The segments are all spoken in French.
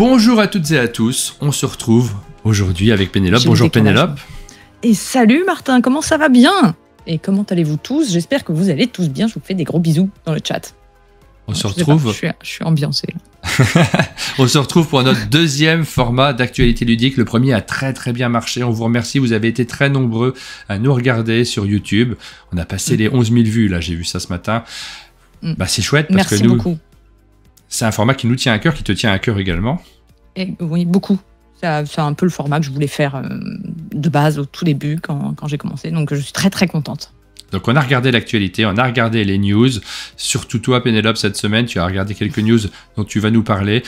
Bonjour à toutes et à tous, on se retrouve aujourd'hui avec Pénélope. Bonjour Pénélope. Et salut Martin, comment ça va bien? Et comment allez-vous tous? J'espère que vous allez tous bien, je vous fais des gros bisous dans le chat. On se retrouve. Je suis ambiancé là. On se retrouve pour notre deuxième format d'actualité ludique. Le premier a très très bien marché. On vous remercie. Vous avez été très nombreux à nous regarder sur YouTube. On a passé les 11 000 vues. Là, j'ai vu ça ce matin. Bah, c'est chouette parce Merci que nous, beaucoup. c'est un format qui nous tient à cœur, qui te tient à cœur également. Et, oui, beaucoup. C'est un peu le format que je voulais faire de base au tout début quand j'ai commencé. Donc, je suis très très contente. Donc on a regardé l'actualité, on a regardé les news, surtout toi Pénélope cette semaine, tu as regardé quelques news dont tu vas nous parler.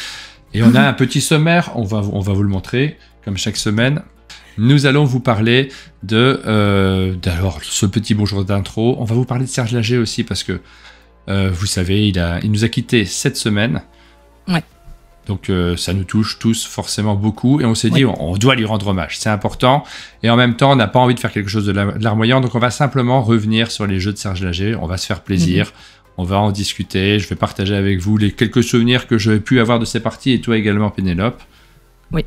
Et on a un petit sommaire, on va vous le montrer, comme chaque semaine. Nous allons vous parler d'alors ce petit bonjour d'intro. On va vous parler de Serge Lager aussi parce que, vous savez, il nous a quittés cette semaine. Ouais. Donc ça nous touche tous forcément beaucoup et on s'est dit on doit lui rendre hommage, c'est important et en même temps on n'a pas envie de faire quelque chose de larmoyant, donc on va simplement revenir sur les jeux de Serge Lager, on va se faire plaisir, on va en discuter, je vais partager avec vous les quelques souvenirs que j'ai pu avoir de ces parties et toi également Pénélope. Oui.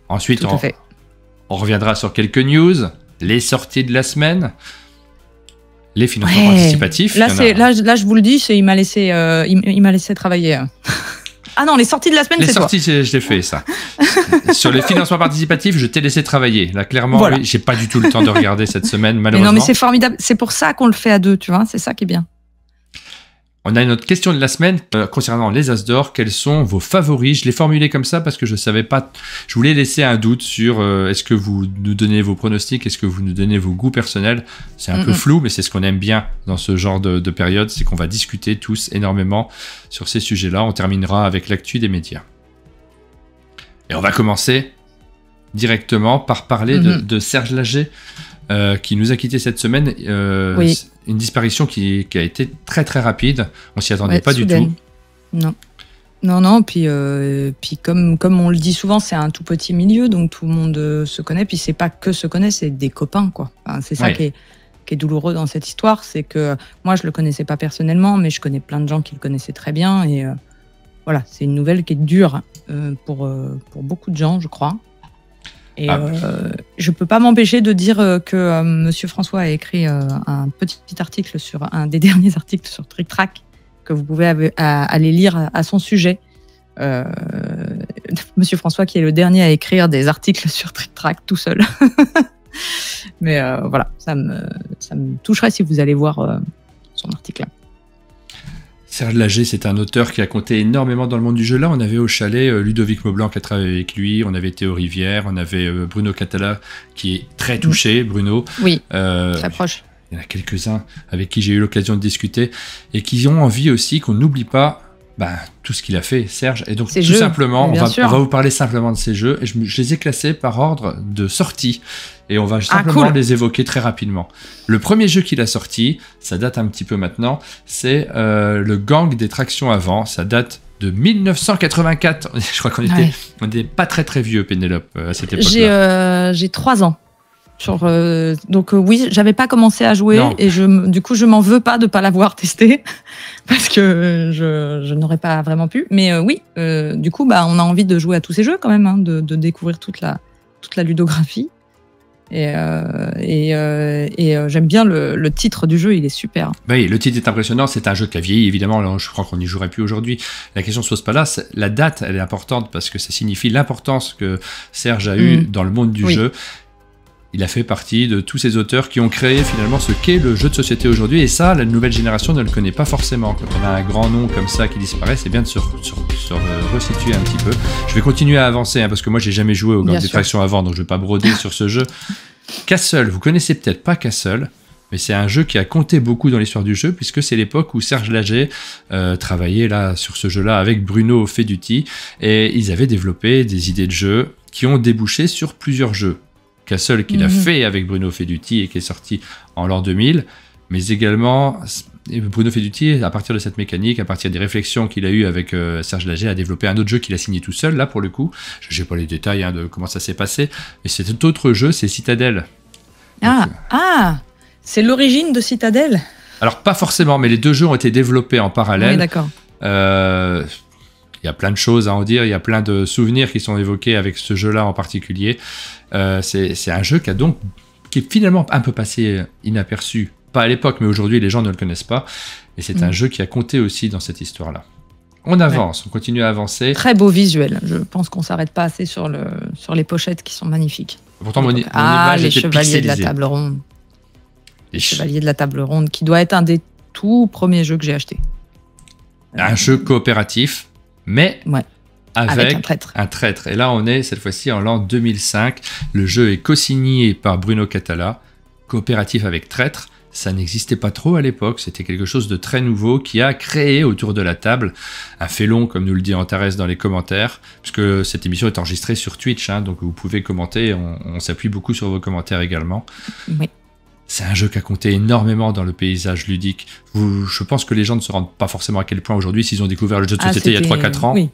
Ensuite on reviendra sur quelques news, les sorties de la semaine, les financements participatifs. Là je vous le dis, il m'a laissé travailler. Ah non, les sorties de la semaine, c'est toi. Les sorties, je l'ai fait, ça. Sur les financements participatifs, je t'ai laissé travailler. Là, clairement, voilà. Oui, j'ai pas du tout le temps de regarder cette semaine, malheureusement. Mais non, mais c'est formidable. C'est pour ça qu'on le fait à deux, tu vois. C'est ça qui est bien. On a une autre question de la semaine concernant les As d'or. Quels sont vos favoris? Je l'ai formulé comme ça parce que je savais pas. Je voulais laisser un doute sur est-ce que vous nous donnez vos pronostics, est-ce que vous nous donnez vos goûts personnels. C'est un peu flou, mais c'est ce qu'on aime bien dans ce genre de période, c'est qu'on va discuter tous énormément sur ces sujets-là. On terminera avec l'actu des médias. Et on va commencer directement par parler de Serge Lager, qui nous a quittés cette semaine. Oui. Une disparition qui a été très très rapide. On s'y attendait pas soudaine. Du tout. Non. Puis comme on le dit souvent, c'est un tout petit milieu, donc tout le monde se connaît. Puis c'est pas que se connaît, c'est des copains, quoi. Enfin, c'est ça qui est douloureux dans cette histoire, c'est que moi je le connaissais pas personnellement, mais je connais plein de gens qui le connaissaient très bien. Et voilà, c'est une nouvelle qui est dure pour beaucoup de gens, je crois. Et je peux pas m'empêcher de dire que Monsieur François a écrit un petit article sur un des derniers articles sur Trick Track que vous pouvez aller lire à son sujet. Monsieur François qui est le dernier à écrire des articles sur Trick Track tout seul. Mais voilà, ça me toucherait si vous allez voir son article. Serge Lager, c'est un auteur qui a compté énormément dans le monde du jeu. Là, on avait au chalet Ludovic Maublanc qui a travaillé avec lui, on avait Théo Rivière, on avait Bruno Catala qui est très touché, Bruno. Oui, très proche. Il y en a quelques-uns avec qui j'ai eu l'occasion de discuter et qui ont envie aussi qu'on n'oublie pas tout ce qu'il a fait, Serge. Et donc, simplement, on va vous parler simplement de ces jeux. Et je les ai classés par ordre de sortie. Et on va simplement les évoquer très rapidement. Le premier jeu qu'il a sorti, ça date un petit peu maintenant, c'est le Gang des tractions avant. Ça date de 1984. Je crois qu'on n'était pas très très vieux, Pénélope, à cette époque-là. J'ai 3 ans. Donc oui, j'avais pas commencé à jouer et du coup je m'en veux pas de pas l'avoir testé parce que je n'aurais pas vraiment pu. Mais oui, du coup on a envie de jouer à tous ces jeux quand même, hein, de découvrir toute la ludographie. Et j'aime bien le titre du jeu, il est super. Oui, le titre est impressionnant, c'est un jeu qui a vieilli évidemment, alors je crois qu'on n'y jouerait plus aujourd'hui. La question ne se pose pas là, la date elle est importante parce que ça signifie l'importance que Serge a eue dans le monde du jeu. Il a fait partie de tous ces auteurs qui ont créé finalement ce qu'est le jeu de société aujourd'hui. Et ça, la nouvelle génération ne le connaît pas forcément. Quand on a un grand nom comme ça qui disparaît, c'est bien de se resituer un petit peu. Je vais continuer à avancer, parce que moi, j'ai jamais joué au Gang des Tractions avant, donc je vais pas broder sur ce jeu. Castle, vous connaissez peut-être pas Castle, mais c'est un jeu qui a compté beaucoup dans l'histoire du jeu, puisque c'est l'époque où Serge Lager travaillait là, sur ce jeu-là avec Bruno Feduti, et ils avaient développé des idées de jeu qui ont débouché sur plusieurs jeux. Castle qu'il a fait avec Bruno Feduti et qui est sorti en l'an 2000, mais également Bruno Feduti, à partir de cette mécanique, à partir des réflexions qu'il a eues avec Serge Lager, a développé un autre jeu qu'il a signé tout seul, là pour le coup. Je n'ai pas les détails de comment ça s'est passé, mais cet autre jeu, c'est Citadel. C'est l'origine de Citadel. Alors pas forcément, mais les deux jeux ont été développés en parallèle. Oui, d'accord. Il y a plein de choses à en dire, il y a plein de souvenirs qui sont évoqués avec ce jeu-là en particulier. C'est un jeu qui est finalement un peu passé inaperçu, pas à l'époque, mais aujourd'hui les gens ne le connaissent pas. Et c'est un jeu qui a compté aussi dans cette histoire-là. On avance, on continue à avancer. Très beau visuel. Je pense qu'on s'arrête pas assez sur les pochettes qui sont magnifiques. Pourtant, mon image les était chevaliers pixelisée. de la table ronde. Les chevaliers de la table ronde, qui doit être un des tout premiers jeux que j'ai acheté. Un jeu coopératif, mais avec un traître. Et là, on est cette fois-ci en l'an 2005. Le jeu est co-signé par Bruno Cathala, coopératif avec traître. Ça n'existait pas trop à l'époque, c'était quelque chose de très nouveau qui a créé autour de la table un félon, comme nous le dit Antares dans les commentaires, puisque cette émission est enregistrée sur Twitch, donc vous pouvez commenter, on s'appuie beaucoup sur vos commentaires également. Oui. C'est un jeu qui a compté énormément dans le paysage ludique. Je pense que les gens ne se rendent pas forcément à quel point aujourd'hui, s'ils ont découvert le jeu de société il y a 3-4 ans. Oui.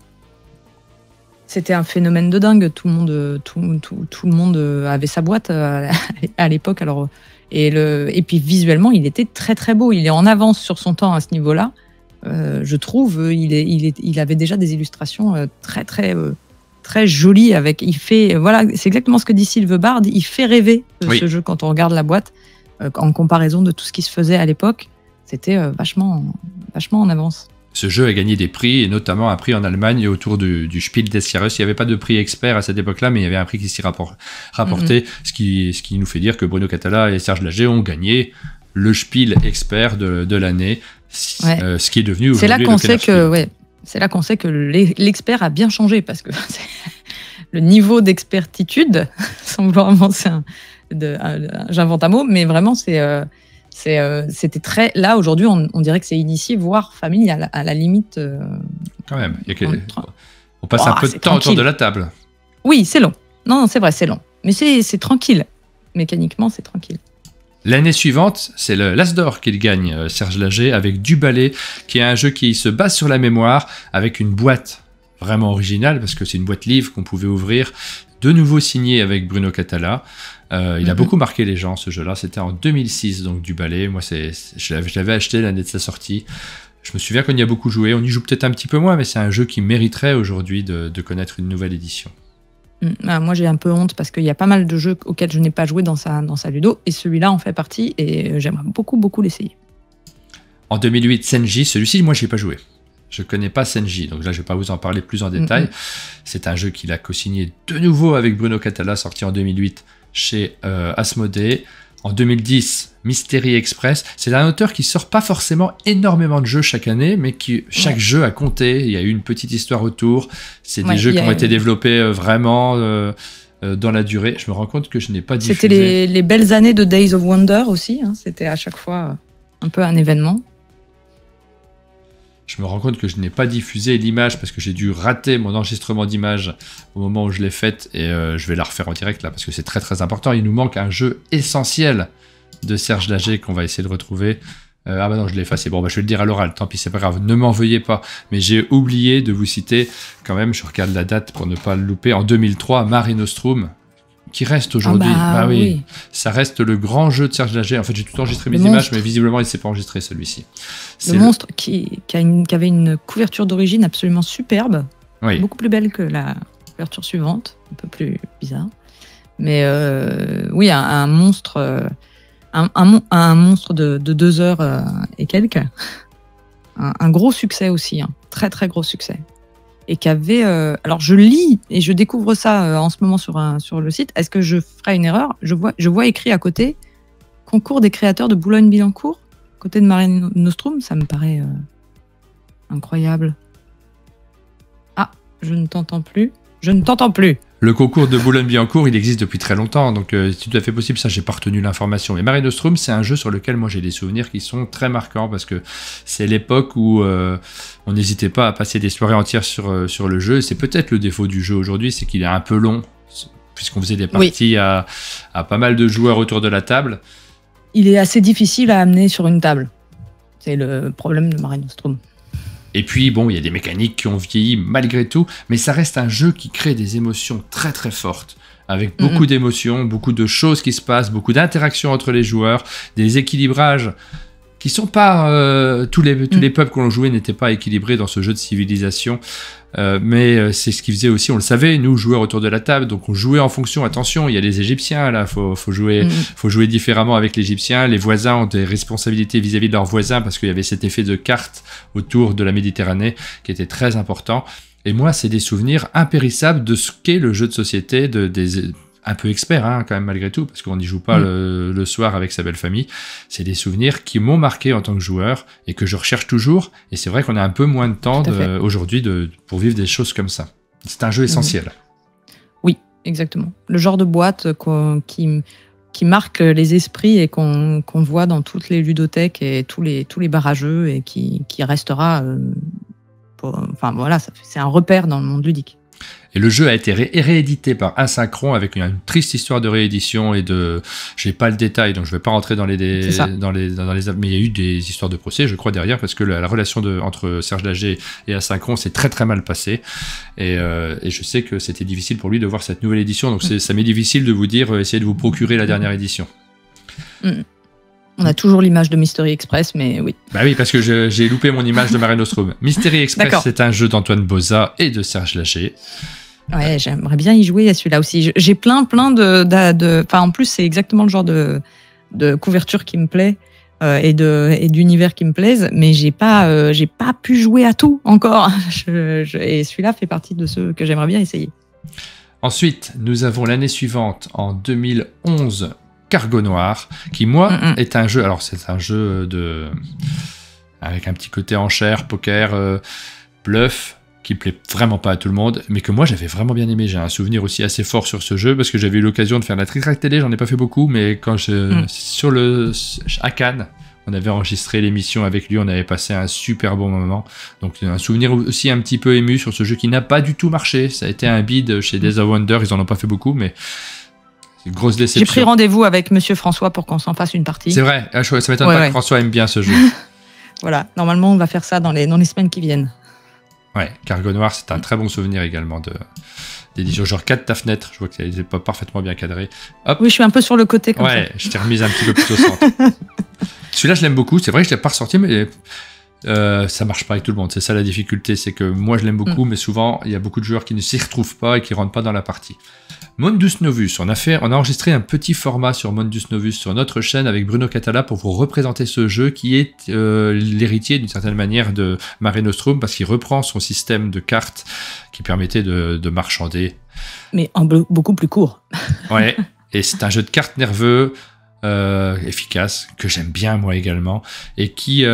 C'était un phénomène de dingue, tout le monde avait sa boîte à l'époque, alors... Et puis visuellement, il était très très beau. Il est en avance sur son temps à ce niveau-là. Je trouve, il avait déjà des illustrations très très très jolies. C'est exactement ce que dit Sylve Bard. Il fait rêver ce jeu quand on regarde la boîte en comparaison de tout ce qui se faisait à l'époque. C'était vachement en avance. Ce jeu a gagné des prix, et notamment un prix en Allemagne autour du Spiel des Jahres. Il n'y avait pas de prix expert à cette époque-là, mais il y avait un prix qui s'y rapportait, ce qui nous fait dire que Bruno Cathala et Serge Lager ont gagné le Spiel expert de l'année, ce qui est devenu aujourd'hui c'est là qu'on sait que l'expert a bien changé, parce que le niveau d'expertitude, sans vouloir avancer j'invente un mot, mais vraiment c'était très... Là, aujourd'hui, on dirait que c'est initié, voire famille, à la limite... Quand même. On passe un peu de temps autour de la table. Oui, c'est long. Non, c'est vrai, c'est long. Mais c'est tranquille. Mécaniquement, c'est tranquille. L'année suivante, c'est le l'As d'or qu'il gagne, Serge Lager, avec Du Ballet, qui est un jeu qui se base sur la mémoire, avec une boîte vraiment originale, parce que c'est une boîte livre qu'on pouvait ouvrir, de nouveau signé avec Bruno Cathala. Il a beaucoup marqué les gens, ce jeu-là. C'était en 2006, donc Du Ballet. Moi, je l'avais acheté l'année de sa sortie. Je me souviens qu'on y a beaucoup joué. On y joue peut-être un petit peu moins, mais c'est un jeu qui mériterait aujourd'hui de connaître une nouvelle édition. Moi, j'ai un peu honte parce qu'il y a pas mal de jeux auxquels je n'ai pas joué dans sa ludo, et celui-là en fait partie, et j'aimerais beaucoup l'essayer. En 2008, Senji. Celui-ci, moi, je n'y ai pas joué. Je ne connais pas Senji, donc là, je ne vais pas vous en parler plus en détail. C'est un jeu qu'il a co-signé de nouveau avec Bruno Cathala, sorti en 2008 chez Asmodée. En 2010, Mystery Express. C'est un auteur qui sort pas forcément énormément de jeux chaque année, mais chaque jeu a compté. Il y a eu une petite histoire autour. C'est des jeux qui ont été développés vraiment dans la durée. Je me rends compte que je n'ai pas diffusé. C'était les belles années de Days of Wonder aussi. C'était à chaque fois un peu un événement. Je me rends compte que je n'ai pas diffusé l'image parce que j'ai dû rater mon enregistrement d'image au moment où je l'ai faite, et je vais la refaire en direct là parce que c'est très très important. Il nous manque un jeu essentiel de Serge Lager qu'on va essayer de retrouver. Ah bah non, je l'ai effacé. Bon, bah, je vais le dire à l'oral, tant pis, c'est pas grave, ne m'en veuillez pas. Mais j'ai oublié de vous citer quand même, je regarde la date pour ne pas le louper, en 2003, Mare Nostrum, qui reste aujourd'hui. Oui. Ça reste le grand jeu de Serge Lager. En fait, j'ai tout enregistré mes images, mais visiblement, il ne s'est pas enregistré celui-ci. Le monstre qui avait une couverture d'origine absolument superbe, beaucoup plus belle que la couverture suivante, un peu plus bizarre. Mais oui, un monstre, un monstre de 2 heures et quelques. Un gros succès aussi, très très gros succès. Et qui avait... alors, je lis et je découvre ça en ce moment sur le site. Est-ce que je ferai une erreur ? Je vois écrit à côté « Concours des créateurs de Boulogne-Billancourt », côté de Mare Nostrum. Ça me paraît incroyable. Ah, je ne t'entends plus. Je ne t'entends plus. Le concours de Boulogne-Billancourt, il existe depuis très longtemps, donc c'est tout à fait possible. Ça, j'ai pas retenu l'information. Mais Mare Nostrum, c'est un jeu sur lequel moi j'ai des souvenirs qui sont très marquants parce que c'est l'époque où on n'hésitait pas à passer des soirées entières sur le jeu. Et c'est peut-être le défaut du jeu aujourd'hui, c'est qu'il est un peu long, puisqu'on faisait des parties à pas mal de joueurs autour de la table. Il est assez difficile à amener sur une table. C'est le problème de Mare Nostrum. Et puis, bon, il y a des mécaniques qui ont vieilli malgré tout, mais ça reste un jeu qui crée des émotions très très fortes, avec beaucoup d'émotions, beaucoup de choses qui se passent, beaucoup d'interactions entre les joueurs, des équilibrages qui sont pas tous les peuples que l'on jouait n'étaient pas équilibrés dans ce jeu de civilisation, mais c'est ce qui faisait aussi, on le savait, nous joueurs autour de la table, donc on jouait en fonction. Attention, il y a les Égyptiens là, faut jouer différemment avec les Égyptiens. Les voisins ont des responsabilités vis-à-vis de leurs voisins parce qu'il y avait cet effet de carte autour de la Méditerranée qui était très important. Et moi, c'est des souvenirs impérissables de ce qu'est le jeu de société, un peu expert quand même malgré tout, parce qu'on n'y joue pas le soir avec sa belle famille. C'est des souvenirs qui m'ont marqué en tant que joueur et que je recherche toujours. Et c'est vrai qu'on a un peu moins de temps aujourd'hui pour vivre des choses comme ça. C'est un jeu essentiel. Oui, exactement. Le genre de boîte qui marque les esprits et qu'on voit dans toutes les ludothèques et tous les bars à jeux et qui restera... enfin voilà, c'est un repère dans le monde ludique. Et le jeu a été réédité par Asynchron avec une triste histoire de réédition et de... J'ai pas le détail, donc je vais pas rentrer dans les... mais il y a eu des histoires de procès, je crois, derrière, parce que la relation entre Serge Lager et Asynchron s'est très très mal passée. Et je sais que c'était difficile pour lui de voir cette nouvelle édition, donc ça m'est difficile de vous dire, essayez de vous procurer la dernière édition. On a toujours l'image de Mystery Express, mais oui. Bah oui, parce que j'ai loupé mon image de Mare Nostrum. Mystery Express, c'est un jeu d'Antoine Boza et de Serge Lager. Ouais, j'aimerais bien y jouer à celui-là aussi. J'ai plein de... Enfin, en plus, c'est exactement le genre de couverture qui me plaît et d'univers qui me plaisent, mais j'ai pas pu jouer à tout encore. Et celui-là fait partie de ceux que j'aimerais bien essayer. Ensuite, nous avons l'année suivante, en 2011, Cargo Noir, qui, moi, est un jeu... Alors, c'est un jeu avec un petit côté enchère, poker, bluff, qui plaît vraiment pas à tout le monde, mais que moi j'avais vraiment bien aimé. J'ai un souvenir aussi assez fort sur ce jeu parce que j'avais eu l'occasion de faire la Trick-Track télé, j'en ai pas fait beaucoup, mais quand à Cannes, on avait enregistré l'émission avec lui, on avait passé un super bon moment. Donc un souvenir aussi un petit peu ému sur ce jeu qui n'a pas du tout marché. Ça a été un bid chez Days of Wonder, ils en ont pas fait beaucoup, mais c'est une grosse déception. J'ai pris rendez-vous avec Monsieur François pour qu'on s'en fasse une partie. C'est vrai, ça m'étonne pas que François aime bien ce jeu. Voilà, normalement on va faire ça dans les semaines qui viennent. Ouais, Cargo Noir, c'est un très bon souvenir également d'édition. Genre 4 ta fenêtre, je vois qu'elle n'est pas parfaitement bien cadrée. Hop. Oui, je suis un peu sur le côté comme ça. Ouais, je t'ai remise un petit peu plus au centre. Celui-là, je l'aime beaucoup. C'est vrai que je ne l'ai pas ressorti, mais ça marche pas avec tout le monde. C'est ça la difficulté, c'est que moi, je l'aime beaucoup, mais souvent, il y a beaucoup de joueurs qui ne s'y retrouvent pas et qui ne rentrent pas dans la partie. Mundus Novus, on a enregistré un petit format sur Mundus Novus sur notre chaîne avec Bruno Catala pour vous représenter ce jeu qui est l'héritier d'une certaine manière de Mare Nostrum parce qu'il reprend son système de cartes qui permettait de marchander. Mais en beaucoup plus court. Ouais, et c'est un jeu de cartes nerveux, efficace, que j'aime bien moi également, et qui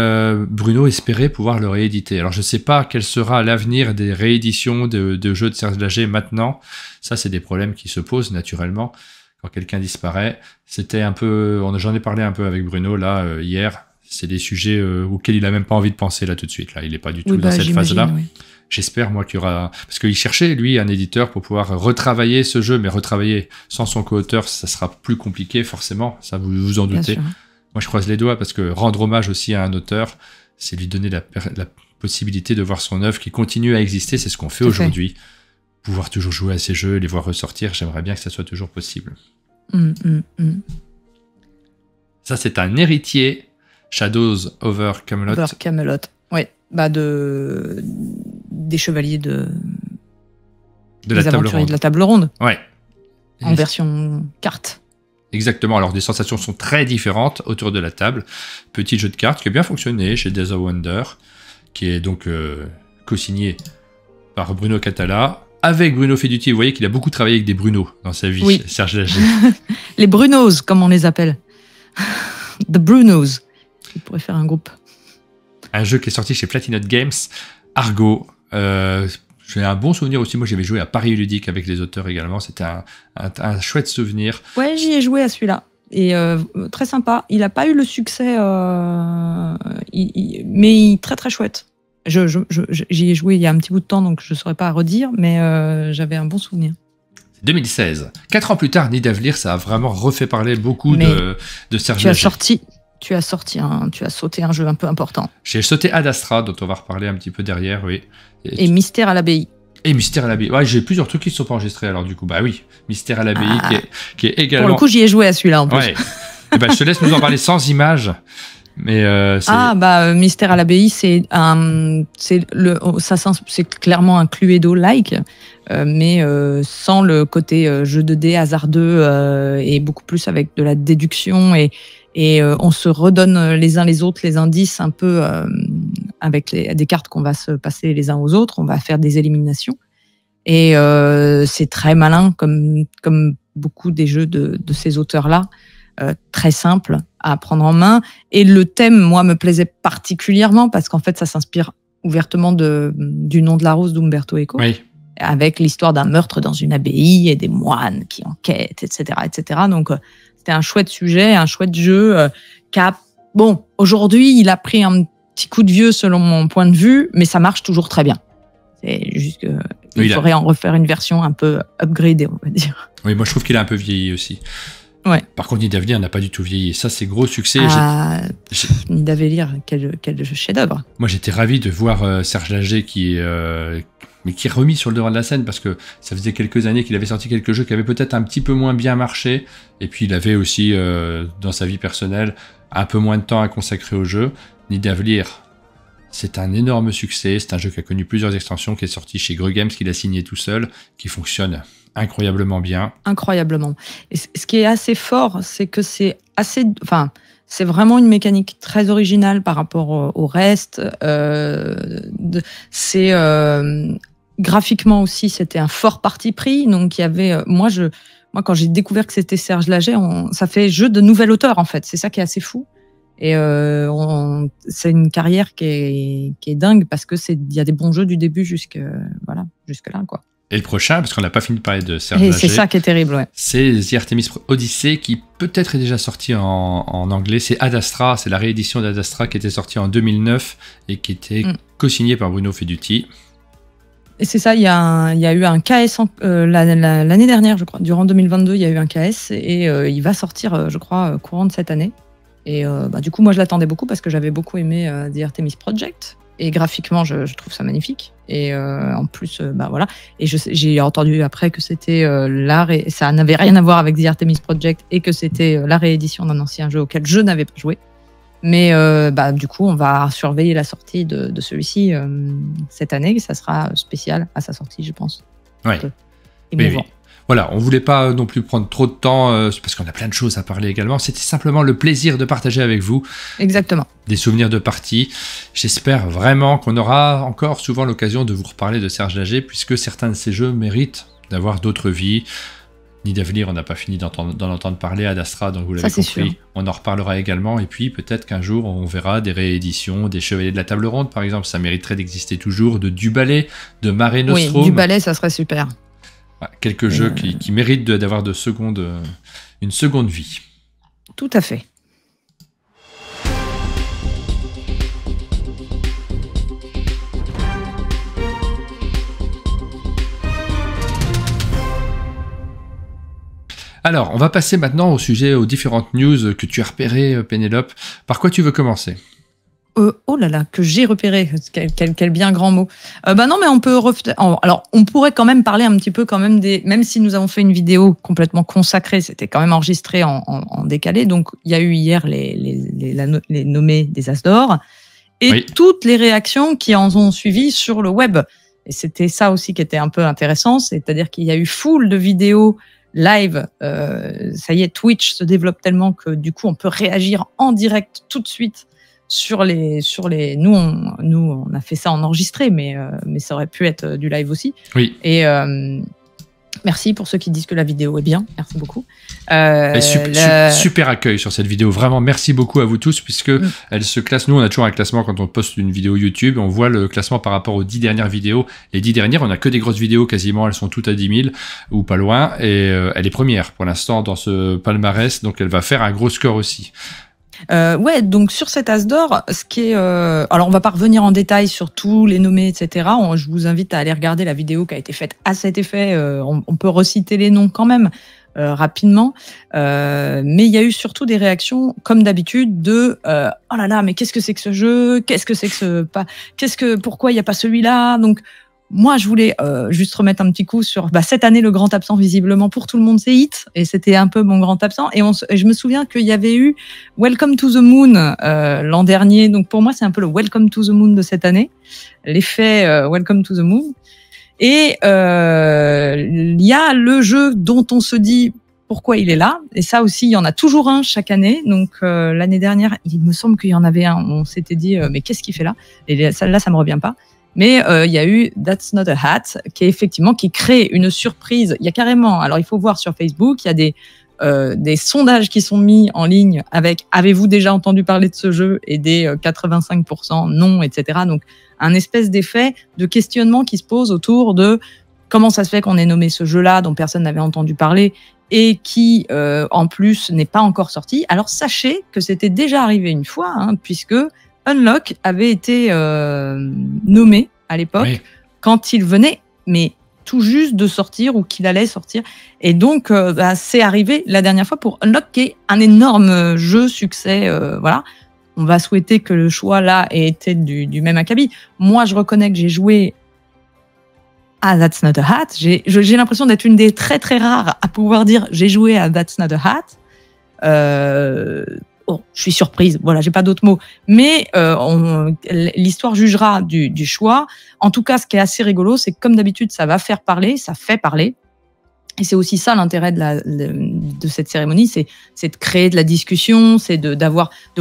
Bruno espérait pouvoir le rééditer. Alors je sais pas quel sera l'avenir des rééditions de jeux de Serge Lager maintenant. Ça, c'est des problèmes qui se posent naturellement quand quelqu'un disparaît. C'était un peu, j'en ai parlé un peu avec Bruno là hier. C'est des sujets auxquels il a même pas envie de penser là tout de suite. Là, il est pas du tout dans cette phase-là. Oui. J'espère moi qu'il y aura, parce qu'il cherchait lui un éditeur pour pouvoir retravailler ce jeu, mais retravailler sans son co-auteur, ça sera plus compliqué forcément. Ça vous en doutez. Moi, je croise les doigts parce que rendre hommage aussi à un auteur, c'est lui donner la possibilité de voir son œuvre qui continue à exister. C'est ce qu'on fait aujourd'hui. Pouvoir toujours jouer à ces jeux, les voir ressortir, j'aimerais bien que ça soit toujours possible. Ça, c'est un héritier, Shadows over Camelot. Over Camelot, oui. Bah des chevaliers de la table ronde. Ouais. En version carte. Exactement, alors des sensations sont très différentes autour de la table. Petit jeu de cartes qui a bien fonctionné chez Days of Wonder, qui est donc co-signé par Bruno Catala. Avec Bruno Feduti, vous voyez qu'il a beaucoup travaillé avec des Bruno dans sa vie, oui. Serge Lager. Les Brunos, comme on les appelle. The Brunos. Il pourrait faire un groupe. Un jeu qui est sorti chez Platinum Games, Argo. J'ai un bon souvenir aussi. Moi, j'avais joué à Paris Ludique avec les auteurs également. C'était un chouette souvenir. Ouais, j'y ai joué à celui-là. Et très sympa. Il n'a pas eu le succès, mais très très chouette. J'y ai joué il y a un petit bout de temps, donc je ne saurais pas à redire, mais j'avais un bon souvenir. 2016. 4 ans plus tard, Nidavellir, ça a vraiment refait parler beaucoup de Serge Lager. Tu as sauté un jeu un peu important. J'ai sauté Ad Astra, dont on va reparler un petit peu derrière, oui. Et Mystère à l'abbaye. Et Mystère à l'abbaye. Ouais, j'ai plusieurs trucs qui ne sont pas enregistrés, alors du coup, bah oui. Mystère à l'abbaye, qui est également... Pour le coup, j'y ai joué à celui-là, en plus. Ouais. Et ben, je te laisse nous en parler sans images. Mais Mystère à l'abbaye, c'est clairement un Cluedo-like, mais sans le côté jeu de dés hasardeux et beaucoup plus avec de la déduction et on se redonne les uns les autres les indices un peu avec des cartes qu'on va se passer les uns aux autres. On va faire des éliminations et c'est très malin comme beaucoup des jeux de ces auteurs-là. Très simple à prendre en main. Et le thème, moi, me plaisait particulièrement parce qu'en fait, ça s'inspire ouvertement du Nom de la rose d'Umberto Eco, avec l'histoire d'un meurtre dans une abbaye et des moines qui enquêtent, etc., etc. Donc, c'était un chouette sujet, un chouette jeu aujourd'hui, il a pris un petit coup de vieux selon mon point de vue, mais ça marche toujours très bien. C'est juste qu'il faudrait en refaire une version un peu upgradée, on va dire. Oui, moi, je trouve qu'il a un peu vieilli aussi. Ouais. Par contre, Nidavellir n'a pas du tout vieilli. Ça, c'est gros succès. Nidavellir, quel chef-d'œuvre. Moi, j'étais ravi de voir Serge Laget qui est remis sur le devant de la scène parce que ça faisait quelques années qu'il avait sorti quelques jeux qui avaient peut-être un petit peu moins bien marché. Et puis, il avait aussi, dans sa vie personnelle, un peu moins de temps à consacrer au jeu. Nidavellir, c'est un énorme succès. C'est un jeu qui a connu plusieurs extensions, qui est sorti chez Greux Games, qu'il a signé tout seul, qui fonctionne incroyablement bien. Incroyablement. Et ce qui est assez fort, c'est que c'est vraiment une mécanique très originale par rapport au reste. Graphiquement aussi, c'était un fort parti pris. Donc, il y avait, moi, quand j'ai découvert que c'était Serge Laget, ça fait jeu de nouvel auteur, en fait. C'est ça qui est assez fou. Et c'est une carrière qui est dingue parce que il y a des bons jeux du début jusque là, quoi. Et le prochain, parce qu'on n'a pas fini de parler de Serge Laget. C'est ça qui est terrible, ouais. C'est The Artemis Odyssey, qui peut-être est déjà sorti en anglais. C'est Ad Astra, c'est la réédition d'Ad Astra qui était sortie en 2009 et qui était co-signée par Bruno Feduti. Et c'est ça, il y a eu un KS l'année dernière, je crois. Durant 2022, il y a eu un KS et il va sortir, je crois, courant de cette année. Et du coup, moi, je l'attendais beaucoup parce que j'avais beaucoup aimé The Artemis Project. Et graphiquement, je trouve ça magnifique. Et en plus, voilà. Et j'ai entendu après que c'était ça n'avait rien à voir avec The Artemis Project et que c'était la réédition d'un ancien jeu auquel je n'avais pas joué. Mais du coup, on va surveiller la sortie de celui-ci cette année. Ça sera spécial à sa sortie, je pense. Oui. Oui. Voilà, on voulait pas non plus prendre trop de temps, parce qu'on a plein de choses à parler également. C'était simplement le plaisir de partager avec vous. Exactement. Des souvenirs de parties. J'espère vraiment qu'on aura encore souvent l'occasion de vous reparler de Serge Laget, puisque certains de ces jeux méritent d'avoir d'autres vies. Nidavellir, on n'a pas fini d'en entendre parler. Ad Astra, donc vous l'avez compris, sûr. On en reparlera également. Et puis peut-être qu'un jour, on verra des rééditions, des Chevaliers de la Table Ronde, par exemple. Ça mériterait d'exister toujours. De Duballet, de Mare Nostrum. Oui, Duballet, ça serait super. Quelques jeux qui méritent d'avoir une seconde vie. Tout à fait. Alors, on va passer maintenant aux différentes news que tu as repérées, Pénélope. Par quoi tu veux commencer ? Oh là là, que j'ai repéré, quel bien grand mot. Non, mais on peut alors on pourrait quand même parler un petit peu quand même même si nous avons fait une vidéo complètement consacrée, c'était quand même enregistré en décalé. Donc il y a eu hier les nommés des As d'or et toutes les réactions qui en ont suivi sur le web. Et c'était ça aussi qui était un peu intéressant, c'est-à-dire qu'il y a eu foule de vidéos live. Ça y est, Twitch se développe tellement que du coup on peut réagir en direct tout de suite. Nous on a fait ça en enregistré, mais ça aurait pu être du live aussi. Oui. Et merci pour ceux qui disent que la vidéo est bien. Merci beaucoup. Super accueil sur cette vidéo. Vraiment, merci beaucoup à vous tous, puisque elle se classe. Nous, on a toujours un classement quand on poste une vidéo YouTube. On voit le classement par rapport aux 10 dernières vidéos. Les 10 dernières, on n'a que des grosses vidéos quasiment. Elles sont toutes à 10 000 ou pas loin. Et elle est première pour l'instant dans ce palmarès. Donc, elle va faire un gros score aussi. Donc sur cet As d'or, ce qui est, alors on va pas revenir en détail sur tous les nommés, etc. Je vous invite à aller regarder la vidéo qui a été faite à cet effet. On peut reciter les noms quand même rapidement, mais il y a eu surtout des réactions, comme d'habitude, de oh là là, mais qu'est-ce que c'est que ce jeu ? Qu'est-ce que c'est que pourquoi il y a pas celui-là ? Donc moi, je voulais juste remettre un petit coup sur cette année, le grand absent, visiblement, pour tout le monde, c'est Hit. Et c'était un peu mon grand absent. Et je me souviens qu'il y avait eu Welcome to the Moon l'an dernier. Donc, pour moi, c'est un peu le Welcome to the Moon de cette année. L'effet Welcome to the Moon. Et il y a le jeu dont on se dit pourquoi il est là. Et ça aussi, il y en a toujours un chaque année. Donc, l'année dernière, il me semble qu'il y en avait un. On s'était dit, mais qu'est-ce qu'il fait là? Et là, ça me revient pas. Mais il y a eu That's Not a Hat, qui crée une surprise. Il y a carrément, alors il faut voir sur Facebook, il y a des sondages qui sont mis en ligne avec avez-vous déjà entendu parler de ce jeu, et des 85% non, etc. Donc un espèce d'effet de questionnement qui se pose autour de comment ça se fait qu'on ait nommé ce jeu-là dont personne n'avait entendu parler et qui en plus n'est pas encore sorti. Alors sachez que c'était déjà arrivé une fois, puisque Unlock avait été nommé à l'époque quand il venait, mais tout juste de sortir ou qu'il allait sortir. Et donc, c'est arrivé la dernière fois pour Unlock, qui est un énorme jeu succès. Voilà. On va souhaiter que le choix là ait été du même acabit. Moi, je reconnais que j'ai joué à That's Not a Hat. J'ai l'impression d'être une des très très rares à pouvoir dire j'ai joué à That's Not a Hat. Je suis surprise, voilà, j'ai pas d'autres mots. Mais l'histoire jugera du choix. En tout cas, ce qui est assez rigolo, c'est que comme d'habitude, ça va faire parler, ça fait parler. Et c'est aussi ça l'intérêt de cette cérémonie, c'est de créer de la discussion, c'est de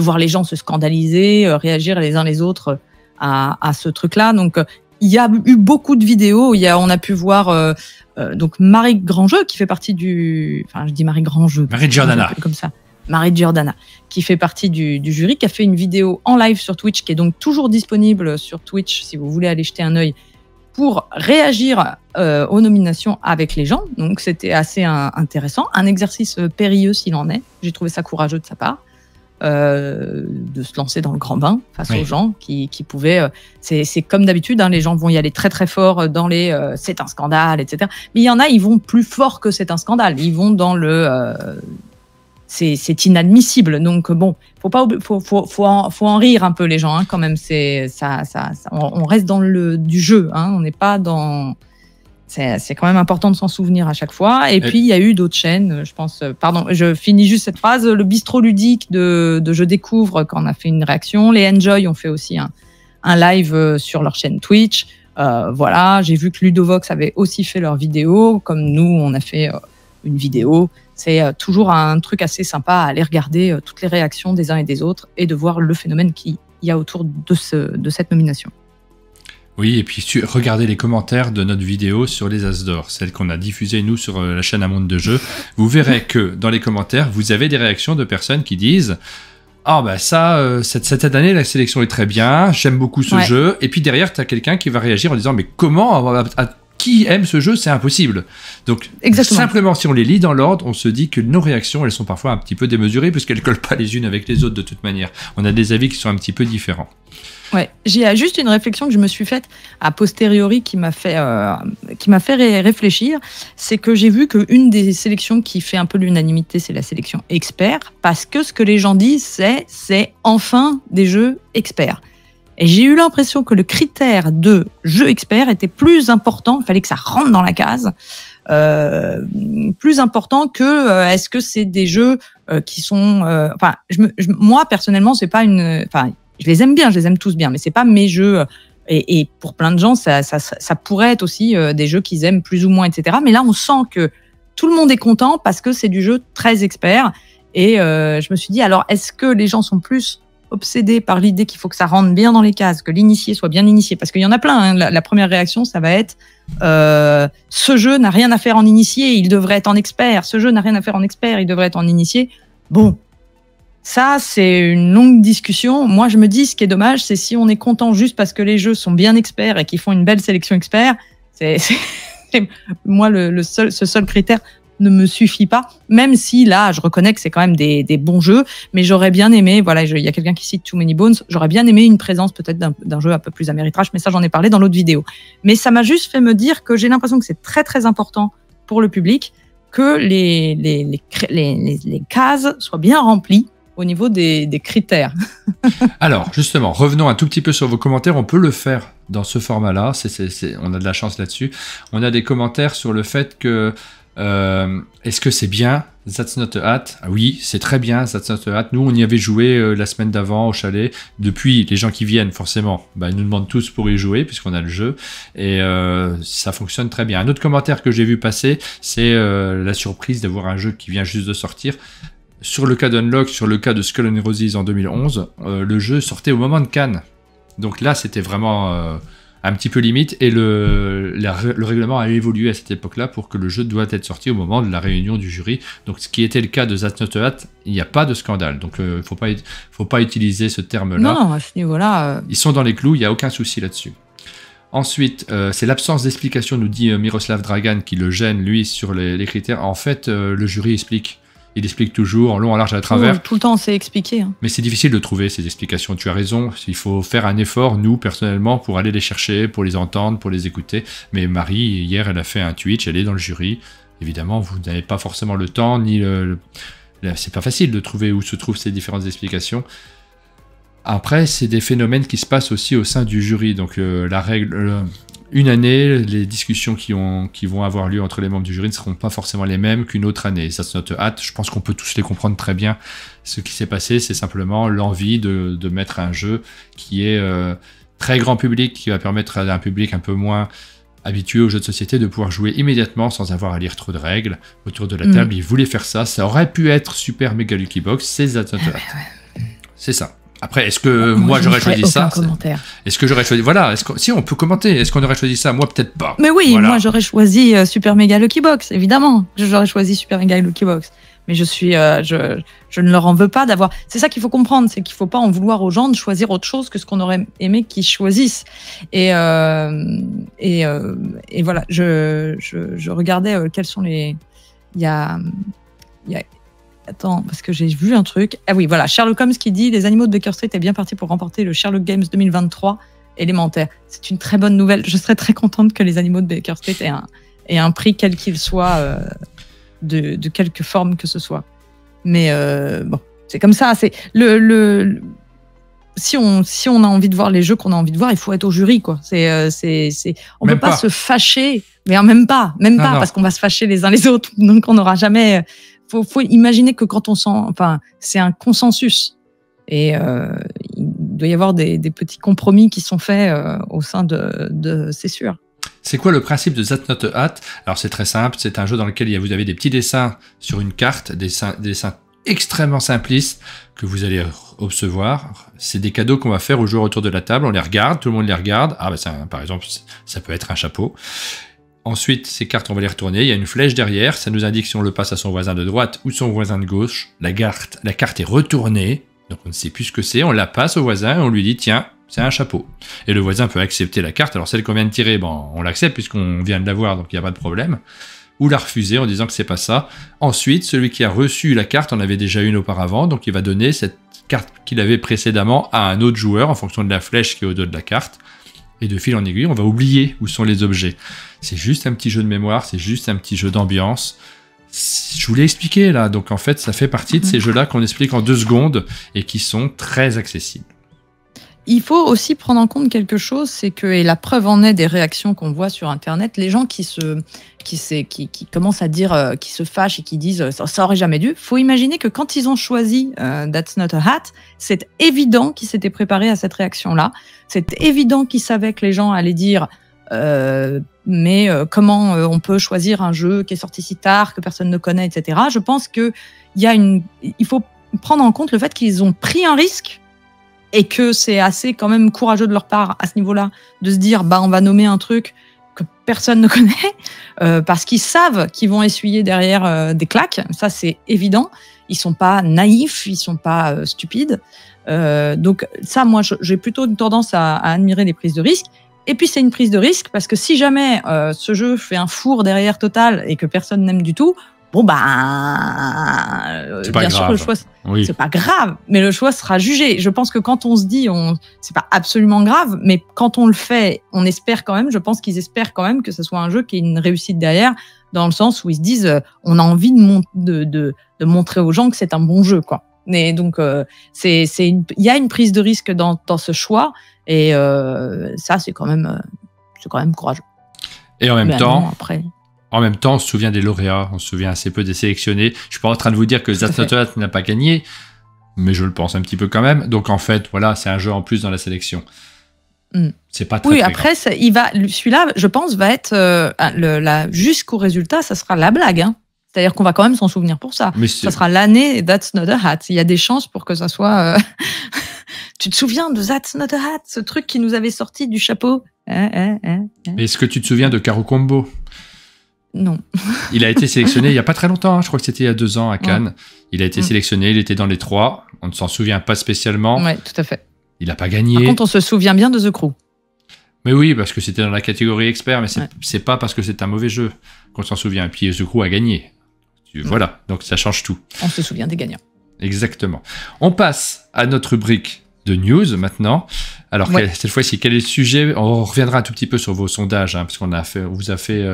voir les gens se scandaliser, réagir les uns les autres à ce truc-là. Donc, il y a eu beaucoup de vidéos. On a pu voir donc Marie Grandjeu qui fait partie je dis Marie Grandjeu. Marie Giordana. Comme ça. Marie Giordana, qui fait partie du jury, qui a fait une vidéo en live sur Twitch, qui est donc toujours disponible sur Twitch si vous voulez aller jeter un œil, pour réagir aux nominations avec les gens. Donc c'était assez intéressant, un exercice périlleux s'il en est. J'ai trouvé ça courageux de sa part, de se lancer dans le grand bain face aux gens qui pouvaient... c'est comme d'habitude, les gens vont y aller très très fort dans les c'est un scandale, etc. Mais il y en a, ils vont plus fort que c'est un scandale. Ils vont dans le... c'est inadmissible. Donc bon, faut en rire un peu les gens quand même. On reste dans du jeu. On n'est pas dans. C'est quand même important de s'en souvenir à chaque fois. Et puis il y a eu d'autres chaînes. Je pense. Pardon, je finis juste cette phrase. Le bistrot ludique de Je Découvre, quand on a fait une réaction. Les Enjoy ont fait aussi un live sur leur chaîne Twitch. Voilà, j'ai vu que Ludovox avait aussi fait leur vidéo, comme nous on a fait une vidéo. C'est toujours un truc assez sympa à aller regarder toutes les réactions des uns et des autres et de voir le phénomène qu'il y a autour de cette nomination. Oui, et puis regardez les commentaires de notre vidéo sur les As d'Or, celle qu'on a diffusée nous sur la chaîne Un Monde de Jeux. Vous verrez que dans les commentaires, vous avez des réactions de personnes qui disent « Ah cette année, la sélection est très bien, j'aime beaucoup ce jeu. » Et puis derrière, tu as quelqu'un qui va réagir en disant « Mais comment qui aime ce jeu, c'est impossible. » Donc, simplement, si on les lit dans l'ordre, on se dit que nos réactions, elles sont parfois un petit peu démesurées, puisqu'elles ne collent pas les unes avec les autres de toute manière. On a des avis qui sont un petit peu différents. Ouais, j'ai juste une réflexion que je me suis faite a posteriori qui m'a fait réfléchir. C'est que j'ai vu qu'une des sélections qui fait un peu l'unanimité, c'est la sélection expert, parce que ce que les gens disent, c'est enfin des jeux experts. Et j'ai eu l'impression que le critère de jeu expert était plus important, il fallait que ça rentre dans la case, plus important que est-ce que c'est des jeux qui sont... moi, personnellement, c'est pas une... Je les aime bien, je les aime tous bien, mais c'est pas mes jeux. Et pour plein de gens, ça pourrait être aussi des jeux qu'ils aiment plus ou moins, etc. Mais là, on sent que tout le monde est content parce que c'est du jeu très expert. Et je me suis dit, alors, est-ce que les gens sont plus obsédés par l'idée qu'il faut que ça rentre bien dans les cases, que l'initié soit bien initié? Parce qu'il y en a plein. La première réaction, ça va être ce jeu n'a rien à faire en initié, il devrait être en expert. Ce jeu n'a rien à faire en expert, il devrait être en initié. Bon. Ça, c'est une longue discussion. Moi, je me dis, ce qui est dommage, c'est si on est content juste parce que les jeux sont bien experts et qu'ils font une belle sélection expert, moi, ce seul critère ne me suffit pas. Même si, là, je reconnais que c'est quand même des bons jeux, mais j'aurais bien aimé, voilà, il y a quelqu'un qui cite Too Many Bones, j'aurais bien aimé une présence peut-être d'un jeu un peu plus améritrash, mais ça, j'en ai parlé dans l'autre vidéo. Mais ça m'a juste fait me dire que j'ai l'impression que c'est très, très important pour le public que les cases soient bien remplies au niveau des critères. Alors, justement, revenons un tout petit peu sur vos commentaires. On peut le faire dans ce format-là. On a de la chance là-dessus. On a des commentaires sur le fait que est-ce que c'est bien That's Not a Hat? Ah oui, c'est très bien That's Not a Hat. Nous, on y avait joué la semaine d'avant au chalet. Depuis, les gens qui viennent, forcément, ils nous demandent tous pour y jouer puisqu'on a le jeu et ça fonctionne très bien. Un autre commentaire que j'ai vu passer, c'est la surprise d'avoir un jeu qui vient juste de sortir. Sur le cas d'Unlock, sur le cas de Skull and Roses en 2011, le jeu sortait au moment de Cannes. Donc là, c'était vraiment un petit peu limite et le règlement a évolué à cette époque-là pour que le jeu doit être sorti au moment de la réunion du jury. Donc ce qui était le cas de That's Not a Hat, il n'y a pas de scandale. Donc faut pas utiliser ce terme-là. Non, à ce niveau-là... Ils sont dans les clous, il n'y a aucun souci là-dessus. Ensuite, c'est l'absence d'explication, nous dit Miroslav Dragan, qui le gêne, lui, sur les critères. En fait, le jury explique. Il explique toujours en long, en large, à travers. Tout le temps, c'est expliqué. Hein. Mais c'est difficile de trouver ces explications. Tu as raison. Il faut faire un effort, nous, personnellement, pour aller les chercher, pour les entendre, pour les écouter. Mais Marie, hier, elle a fait un Twitch, elle est dans le jury. Évidemment, vous n'avez pas forcément le temps, ni c'est pas facile de trouver où se trouvent ces différentes explications. Après, c'est des phénomènes qui se passent aussi au sein du jury. Donc, la règle... Une année, les discussions qui vont avoir lieu entre les membres du jury ne seront pas forcément les mêmes qu'une autre année. That's Not a Hat, je pense qu'on peut tous les comprendre très bien. Ce qui s'est passé, c'est simplement l'envie de mettre un jeu qui est très grand public, qui va permettre à un public un peu moins habitué aux jeux de société de pouvoir jouer immédiatement sans avoir à lire trop de règles autour de la table. Ils voulaient faire ça. Ça aurait pu être Super Mega Lucky Box, c'est That's Not a Hat. C'est ça. Après, est-ce que moi j'aurais choisi ça? Est-ce que j'aurais choisi... Voilà, si on peut commenter, est-ce qu'on aurait choisi ça? Moi, peut-être pas. Mais oui, voilà. Moi j'aurais choisi Super Mega Lucky Box, évidemment. J'aurais choisi Super Mega Lucky Box. Mais je ne leur en veux pas d'avoir... C'est ça qu'il faut comprendre, c'est qu'il ne faut pas en vouloir aux gens de choisir autre chose que ce qu'on aurait aimé qu'ils choisissent. Et voilà, je regardais quels sont les... Attends, parce que j'ai vu un truc. Ah oui, voilà, Sherlock Holmes qui dit « Les animaux de Baker Street est bien parti pour remporter le Sherlock Games 2023 élémentaire ». C'est une très bonne nouvelle. Je serais très contente que les animaux de Baker Street aient un prix quel qu'il soit, de quelque forme que ce soit. Mais bon, c'est comme ça. C'est si on a envie de voir les jeux qu'on a envie de voir, il faut être au jury, quoi. On ne peut pas se fâcher, mais même pas, parce qu'on va se fâcher les uns les autres. Donc on n'aura jamais... Faut imaginer que quand on sent, c'est un consensus et il doit y avoir des petits compromis qui sont faits au sein c'est sûr. C'est quoi le principe de That's Not a Hat? Alors c'est très simple, c'est un jeu dans lequel vous avez des petits dessins sur une carte, des dessins extrêmement simplistes que vous allez recevoir. C'est des cadeaux qu'on va faire aux joueurs autour de la table, on les regarde, tout le monde les regarde. Ah par exemple, ça peut être un chapeau. Ensuite, ces cartes, on va les retourner. Il y a une flèche derrière. Ça nous indique si on le passe à son voisin de droite ou son voisin de gauche. La carte est retournée. Donc, on ne sait plus ce que c'est. On la passe au voisin et on lui dit, tiens, c'est un chapeau. Et le voisin peut accepter la carte. Alors, celle qu'on vient de tirer, on l'accepte puisqu'on vient de la voir, donc il n'y a pas de problème. Ou la refuser en disant que c'est pas ça. Ensuite, celui qui a reçu la carte en avait déjà une auparavant. Donc, il va donner cette carte qu'il avait précédemment à un autre joueur en fonction de la flèche qui est au-delà de la carte. Et de fil en aiguille, on va oublier où sont les objets. C'est juste un petit jeu de mémoire, c'est juste un petit jeu d'ambiance. Je vous l'ai expliqué là, donc en fait, ça fait partie de ces jeux-là qu'on explique en 2 secondes et qui sont très accessibles. Il faut aussi prendre en compte quelque chose, c'est que, et la preuve en est des réactions qu'on voit sur Internet, les gens qui commencent à dire, qui se fâchent et qui disent ça aurait jamais dû. Faut imaginer que quand ils ont choisi That's Not a Hat, c'est évident qu'ils s'étaient préparés à cette réaction-là. C'est évident qu'ils savaient que les gens allaient dire mais comment on peut choisir un jeu qui est sorti si tard, que personne ne connaît, etc. Je pense que il faut prendre en compte le fait qu'ils ont pris un risque. Et que c'est assez quand même courageux de leur part à ce niveau-là de se dire on va nommer un truc que personne ne connaît parce qu'ils savent qu'ils vont essuyer derrière des claques. Ça, c'est évident. Ils sont pas naïfs, ils sont pas stupides. Donc ça, moi, j'ai plutôt une tendance à admirer les prises de risque. Et puis, c'est une prise de risque parce que si jamais ce jeu fait un four derrière total et que personne n'aime du tout, bien sûr, le choix, c'est pas grave, mais le choix sera jugé. Je pense que quand on se dit, c'est pas absolument grave, mais quand on le fait, on espère quand même, je pense qu'ils espèrent quand même que ce soit un jeu qui ait une réussite derrière, dans le sens où ils se disent, on a envie de montrer aux gens que c'est un bon jeu, quoi. Mais donc, il y a une prise de risque dans ce choix, et ça, c'est quand même courageux. Et en même temps, après... on se souvient des lauréats, on se souvient assez peu des sélectionnés. Je suis pas en train de vous dire que That's Not a Hat n'a pas gagné, mais je le pense un petit peu quand même. Donc en fait, voilà, c'est un jeu en plus dans la sélection. C'est pas très, oui, très après, celui-là, je pense, va être jusqu'au résultat, ça sera la blague. Hein. C'est-à-dire qu'on va quand même s'en souvenir pour ça. Ça sera l'année That's Not a Hat. Il y a des chances pour que ça soit... Tu te souviens de That's Not a Hat, ce truc qui nous avait sorti du chapeau? Est-ce que tu te souviens de Caro Combo? Non. Il a été sélectionné il n'y a pas très longtemps, hein, je crois que c'était il y a 2 ans à Cannes. Il a été sélectionné, il était dans les 3. On ne s'en souvient pas spécialement. Oui, tout à fait. Il n'a pas gagné. Par contre, on se souvient bien de The Crew. Mais oui, parce que c'était dans la catégorie expert, mais c'est pas parce que c'est un mauvais jeu qu'on s'en souvient. Et puis The Crew a gagné. Voilà, donc ça change tout. On se souvient des gagnants. Exactement. On passe à notre rubrique de news maintenant. Alors, cette fois-ci, quel est le sujet? On reviendra un tout petit peu sur vos sondages, hein, parce qu'on vous a fait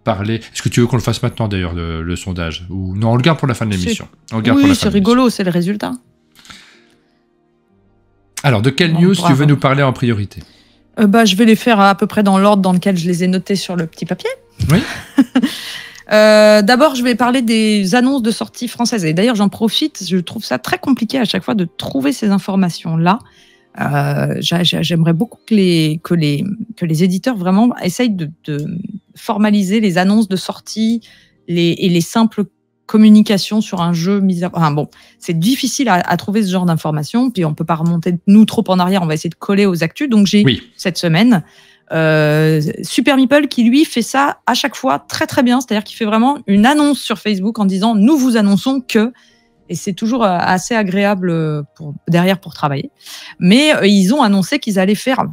parler. Est-ce que tu veux qu'on le fasse maintenant, d'ailleurs, le sondage? Ou non, on le garde pour la fin de l'émission. Oui, c'est rigolo, c'est le résultat. Alors, de quelle news tu veux nous parler en priorité? Je vais les faire à peu près dans l'ordre dans lequel je les ai notés sur le petit papier. Oui. D'abord, je vais parler des annonces de sortie françaises. Et d'ailleurs, j'en profite, je trouve ça très compliqué à chaque fois de trouver ces informations-là. J'aimerais beaucoup que les éditeurs vraiment essayent de formaliser les annonces de sortie et les simples communications sur un jeu c'est difficile à trouver ce genre d'informations, puis on peut pas remonter nous trop en arrière, on va essayer de coller aux actus. Donc j'ai cette semaine Super Meeple qui lui fait ça à chaque fois très très bien, c'est-à-dire qu'il fait vraiment une annonce sur Facebook en disant nous vous annonçons que, et c'est toujours assez agréable derrière pour travailler. Mais ils ont annoncé qu'ils allaient faire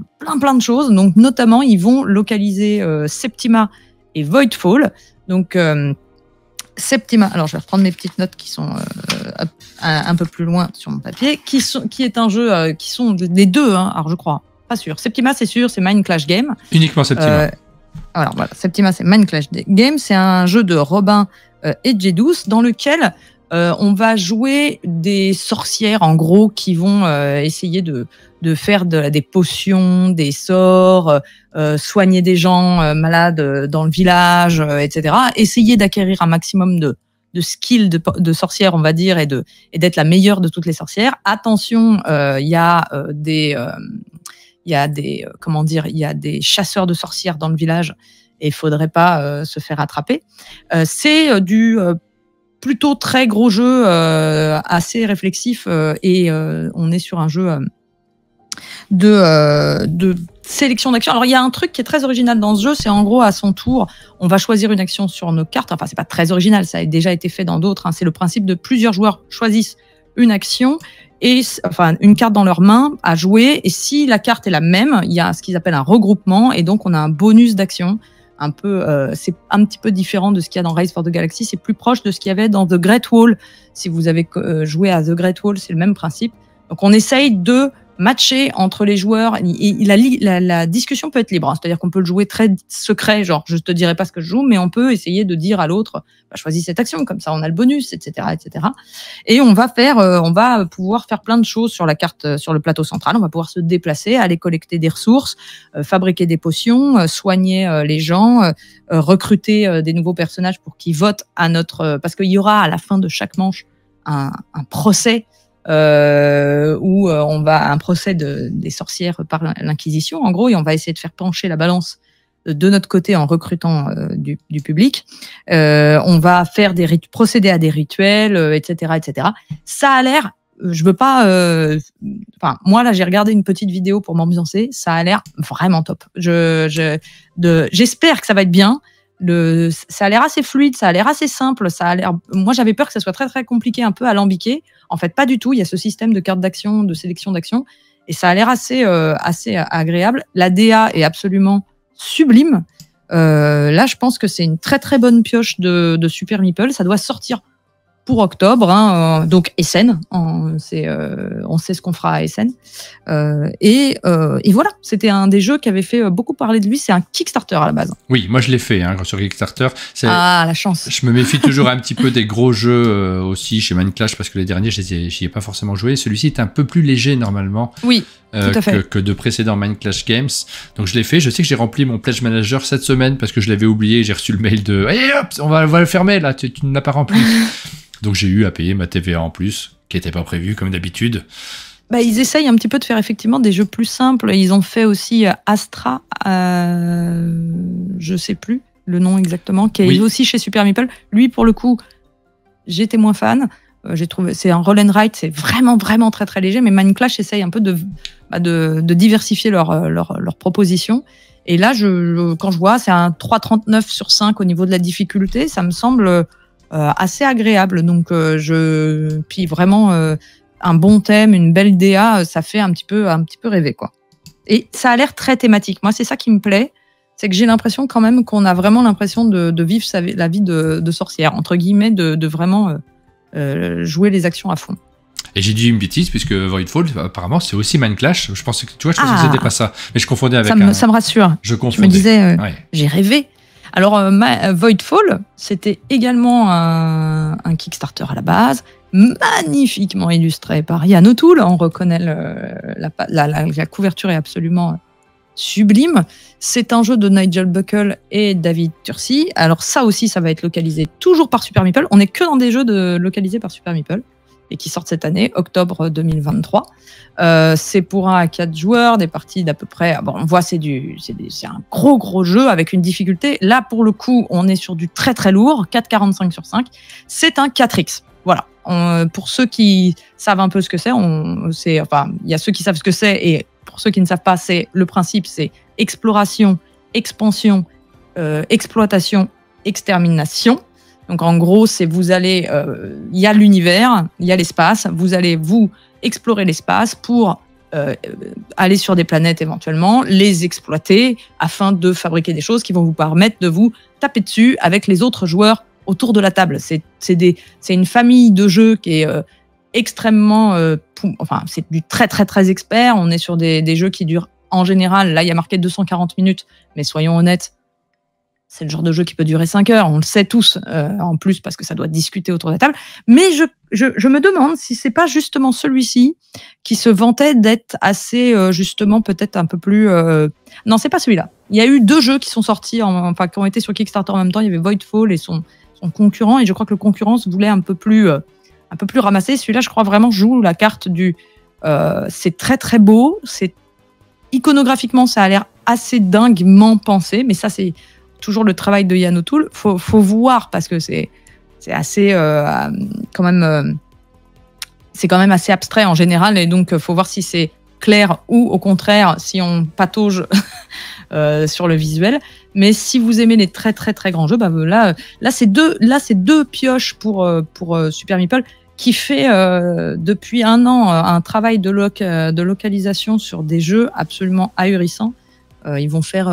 plein de choses, donc notamment ils vont localiser Septima et Voidfall. Donc Septima, alors je vais reprendre mes petites notes qui sont un peu plus loin sur mon papier, qui est un jeu qui sont les deux, hein, alors je crois, pas sûr. Septima c'est sûr, c'est Mind Clash Game. Uniquement Septima. Alors voilà, Septima c'est Mind Clash Game, c'est un jeu de Robin et Jedous dans lequel on va jouer des sorcières en gros qui vont essayer de faire des potions, des sorts, soigner des gens malades dans le village, etc. Essayer d'acquérir un maximum de skills de sorcières, on va dire, et d'être la meilleure de toutes les sorcières. Attention, il y a des chasseurs de sorcières dans le village et il faudrait pas se faire attraper. C'est du plutôt très gros jeu, assez réflexif, et on est sur un jeu de sélection d'actions. Alors il y a un truc qui est très original dans ce jeu, c'est en gros à son tour, on va choisir une action sur nos cartes. Enfin c'est pas très original, ça a déjà été fait dans d'autres, hein. C'est le principe de plusieurs joueurs choisissent une action et une carte dans leurs mains à jouer, et si la carte est la même, il y a ce qu'ils appellent un regroupement, et donc on a un bonus d'action. C'est un petit peu différent de ce qu'il y a dans Race for the Galaxy, c'est plus proche de ce qu'il y avait dans The Great Wall. Si vous avez joué à The Great Wall, c'est le même principe. Donc on essaye de matcher entre les joueurs, et la discussion peut être libre, hein. C'est-à-dire qu'on peut le jouer très secret, genre je te dirai pas ce que je joue, mais on peut essayer de dire à l'autre choisis cette action, comme ça on a le bonus, etc. Et on va pouvoir faire plein de choses sur la carte, sur le plateau central. On va pouvoir se déplacer, aller collecter des ressources, fabriquer des potions, soigner les gens, recruter des nouveaux personnages pour qu'ils votent à parce qu'il y aura à la fin de chaque manche un procès, où un procès des sorcières par l'Inquisition, en gros, et on va essayer de faire pencher la balance de notre côté en recrutant du public. On va faire procéder à des rituels, etc. Ça a l'air, je veux pas... moi, là, j'ai regardé une petite vidéo pour m'ambiancer, ça a l'air vraiment top. J'espère que ça va être bien. Ça a l'air assez fluide, ça a l'air assez simple, moi j'avais peur que ça soit très très compliqué, un peu alambiqué. En fait, pas du tout. Il y a ce système de carte d'action, de sélection d'action, et ça a l'air assez agréable. La DA est absolument sublime. Là, je pense que c'est une très très bonne pioche de Super Meeple. Ça doit sortir pour octobre, hein, donc Essen, on sait ce qu'on fera à Essen. Et voilà, c'était un des jeux qui avait fait beaucoup parler de lui. C'est un Kickstarter à la base. Oui, moi je l'ai fait sur Kickstarter. Ah, la chance. Je me méfie toujours un petit peu des gros jeux aussi chez Mindclash parce que les derniers, j'y ai pas forcément joué. Celui-ci est un peu plus léger normalement. Oui. Tout à fait. Que de précédents Mindclash Games. Donc je l'ai fait. Je sais que j'ai rempli mon Pledge Manager cette semaine parce que je l'avais oublié. J'ai reçu le mail de hey, hop, on va le fermer là, tu ne l'as pas rempli. Donc j'ai eu à payer ma TVA en plus, qui n'était pas prévue comme d'habitude. Bah, ils essayent un petit peu de faire effectivement des jeux plus simples. Ils ont fait aussi Astra, je sais plus le nom exactement, qui est aussi chez Super Meeple. Lui, pour le coup, j'étais moins fan. J'ai trouvé, c'est un roll and write, c'est vraiment très très léger. Mais Mindclash essaye un peu de diversifier leur proposition. Et là, quand je vois, c'est un 3,39 sur 5 au niveau de la difficulté. Ça me semble assez agréable. Donc, puis vraiment un bon thème, une belle DA, ça fait un petit peu rêver, quoi. Et ça a l'air très thématique. Moi, c'est ça qui me plaît, c'est que j'ai l'impression quand même qu'on a vraiment l'impression de vivre la vie de sorcière, entre guillemets, de vraiment jouer les actions à fond. Et j'ai dit une bêtise, puisque Voidfall, apparemment, c'est aussi Mindclash. Je pensais que c'était pas ça. Mais je confondais avec ça me rassure. Je confondais. Je me disais, j'ai rêvé. Alors, Voidfall, c'était également un Kickstarter à la base, magnifiquement illustré par Yann O'Toole. On reconnaît la couverture est absolument sublime. C'est un jeu de Nigel Buckle et David Tursi. Alors ça aussi, ça va être localisé toujours par Super Meeple. On n'est que dans des jeux localisés par Super Meeple et qui sortent cette année, octobre 2023. C'est pour 1 à 4 joueurs, des parties d'à peu près... Bon, on voit, c'est un gros jeu avec une difficulté. Là, pour le coup, on est sur du très très lourd, 4,45 sur 5. C'est un 4X. Voilà. Pour ceux qui savent un peu ce que c'est, il y a ceux qui savent ce que c'est, et pour ceux qui ne savent pas, le principe, c'est exploration, expansion, exploitation, extermination. Donc en gros, c'est vous allez, il y a l'univers, il y a l'espace, vous allez explorer l'espace pour aller sur des planètes éventuellement, les exploiter afin de fabriquer des choses qui vont vous permettre de vous taper dessus avec les autres joueurs autour de la table. C'est une famille de jeux qui est extrêmement, c'est du très très très expert. On est sur des jeux qui durent en général, là il y a marqué 240 minutes, mais soyons honnêtes, c'est le genre de jeu qui peut durer 5 heures, on le sait tous, en plus parce que ça doit discuter autour de la table. Mais je me demande si c'est pas justement celui-ci qui se vantait d'être assez, justement, peut-être un peu plus... Non, c'est pas celui-là. Il y a eu 2 jeux qui sont sortis, qui ont été sur Kickstarter en même temps. Il y avait Voidfall et son concurrent, et je crois que le concurrent se voulait un peu plus ramassé. Celui-là, je crois vraiment, joue la carte du... c'est très très beau, iconographiquement, ça a l'air assez dinguement pensé, mais ça, c'est toujours le travail de Yann O'Toole. Faut voir, parce que c'est assez quand même c'est quand même assez abstrait en général, et donc faut voir si c'est clair ou au contraire si on patauge sur le visuel. Mais si vous aimez les très très très grands jeux, là c'est deux pioches pour Super Meeple, qui fait depuis 1 an un travail de localisation sur des jeux absolument ahurissants. Ils vont faire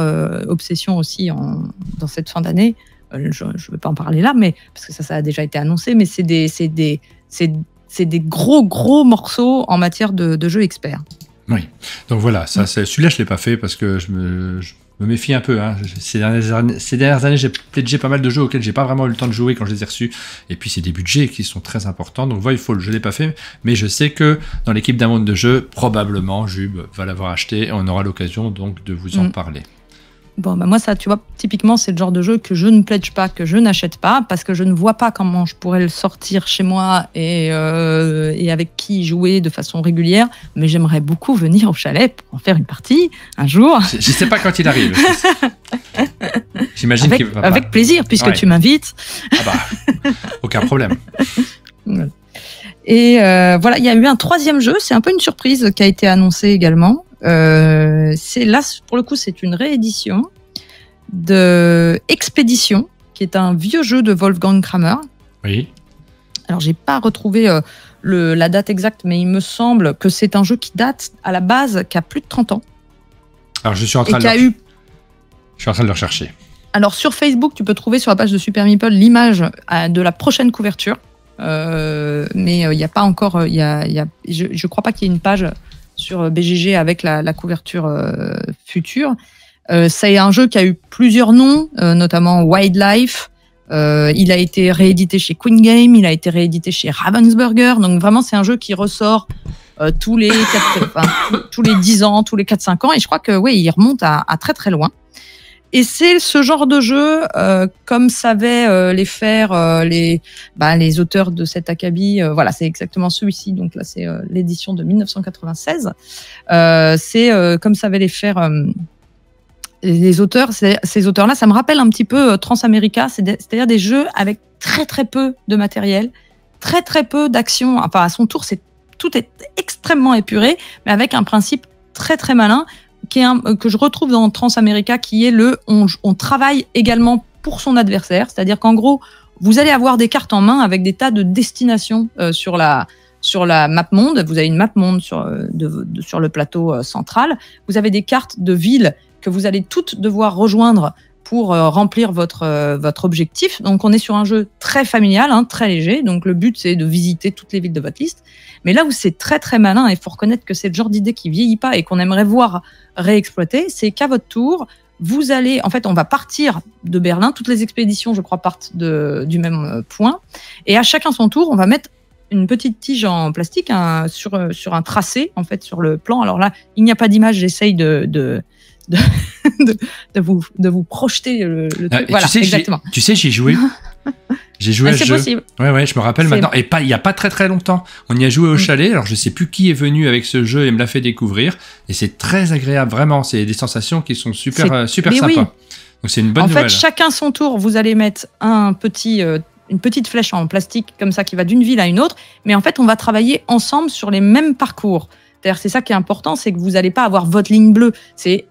Obsession aussi dans cette fin d'année. Je ne vais pas en parler là, mais parce que ça a déjà été annoncé, mais c'est des gros morceaux en matière de jeux experts. Oui, donc voilà, celui-là je l'ai pas fait parce que je me méfie un peu. Ces dernières années, j'ai pledgé pas mal de jeux auxquels j'ai pas vraiment eu le temps de jouer quand je les ai reçus. Et puis c'est des budgets qui sont très importants. Donc Voidfall, je l'ai pas fait, mais je sais que dans l'équipe d'un monde de jeu, probablement Jube va l'avoir acheté et on aura l'occasion donc de vous en parler. Bon, moi, ça, tu vois, typiquement, c'est le genre de jeu que je ne pledge pas, que je n'achète pas, parce que je ne vois pas comment je pourrais le sortir chez moi et avec qui jouer de façon régulière. Mais j'aimerais beaucoup venir au chalet pour en faire une partie un jour. Je ne sais pas quand il arrive. J'imagine qu'il va pas. Avec plaisir, puisque tu m'invites. Aucun problème. Et voilà, il y a eu un 3e jeu, c'est un peu une surprise qui a été annoncé également. Là, pour le coup, c'est une réédition de Expédition, qui est un vieux jeu de Wolfgang Kramer. Oui. Alors, j'ai pas retrouvé la date exacte, mais il me semble que c'est un jeu qui date à la base, qui a plus de 30 ans. Alors, je suis en train de le rechercher. Alors, sur Facebook, tu peux trouver sur la page de Super Meeple l'image de la prochaine couverture. mais il n'y a pas encore, je crois pas qu'il y ait une page sur BGG avec la couverture future. C'est un jeu qui a eu plusieurs noms, notamment Wildlife. Il a été réédité chez Queen Game, il a été réédité chez Ravensburger. Donc vraiment, c'est un jeu qui ressort tous les 10 ans, tous les 4-5 ans. Et je crois que oui, il remonte à très très loin. Et c'est ce genre de jeu, comme savaient les faire les auteurs de cet acabit. Voilà, c'est exactement celui-ci. Donc là, c'est l'édition de 1996. C'est comme savaient les faire les auteurs. Ces auteurs-là, ça me rappelle un petit peu Transamerica. C'est-à-dire des jeux avec très très peu de matériel, très très peu d'action. Enfin, à son tour, tout est extrêmement épuré, mais avec un principe très très malin. Que je retrouve dans Transamerica, qui est on travaille également pour son adversaire, c'est-à-dire qu'en gros, vous allez avoir des cartes en main avec des tas de destinations sur la map monde. Vous avez une map monde sur le plateau central. Vous avez des cartes de villes que vous allez toutes devoir rejoindre pour remplir votre objectif. Donc, on est sur un jeu très familial, très léger. Donc, le but, c'est de visiter toutes les villes de votre liste. Mais là où c'est très, très malin, et il faut reconnaître que c'est le genre d'idée qui vieillit pas et qu'on aimerait voir réexploiter, c'est qu'à votre tour, vous allez... En fait, on va partir de Berlin. Toutes les expéditions, je crois, partent du même point. Et à chacun son tour, on va mettre une petite tige en plastique sur un tracé, en fait, sur le plan. Alors là, il n'y a pas d'image. J'essaye de vous projeter le truc. Voilà, exactement. Tu sais, j'y joué. J'ai joué à ce jeu. Possible. Ouais, je me rappelle maintenant. Et il y a pas très très longtemps. On y a joué au chalet. Alors je sais plus qui est venu avec ce jeu et me l'a fait découvrir. Et c'est très agréable, vraiment. C'est des sensations qui sont super sympas. Oui. Donc c'est une bonne nouvelle. En fait, chacun son tour. Vous allez mettre une petite flèche en plastique comme ça qui va d'une ville à une autre. Mais en fait, on va travailler ensemble sur les mêmes parcours. C'est ça qui est important, c'est que vous n'allez pas avoir votre ligne bleue.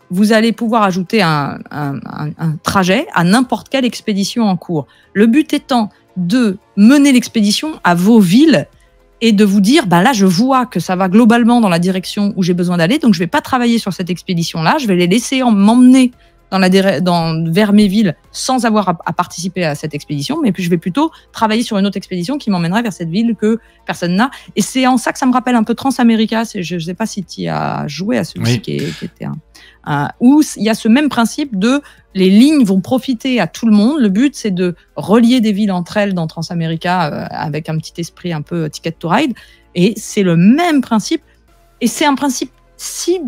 Vous allez pouvoir ajouter un trajet à n'importe quelle expédition en cours. Le but étant de mener l'expédition à vos villes et de vous dire, là, je vois que ça va globalement dans la direction où j'ai besoin d'aller, donc je ne vais pas travailler sur cette expédition-là, je vais les laisser m'emmener vers mes villes sans avoir à participer à cette expédition, mais puis je vais plutôt travailler sur une autre expédition qui m'emmènerait vers cette ville que personne n'a. Et c'est en ça que ça me rappelle un peu Transamerica. Je ne sais pas si tu as joué à celui-ci qui était où il y a ce même principe de les lignes vont profiter à tout le monde. Le but, c'est de relier des villes entre elles dans Transamerica avec un petit esprit un peu Ticket to Ride. Et c'est le même principe. Et c'est un principe si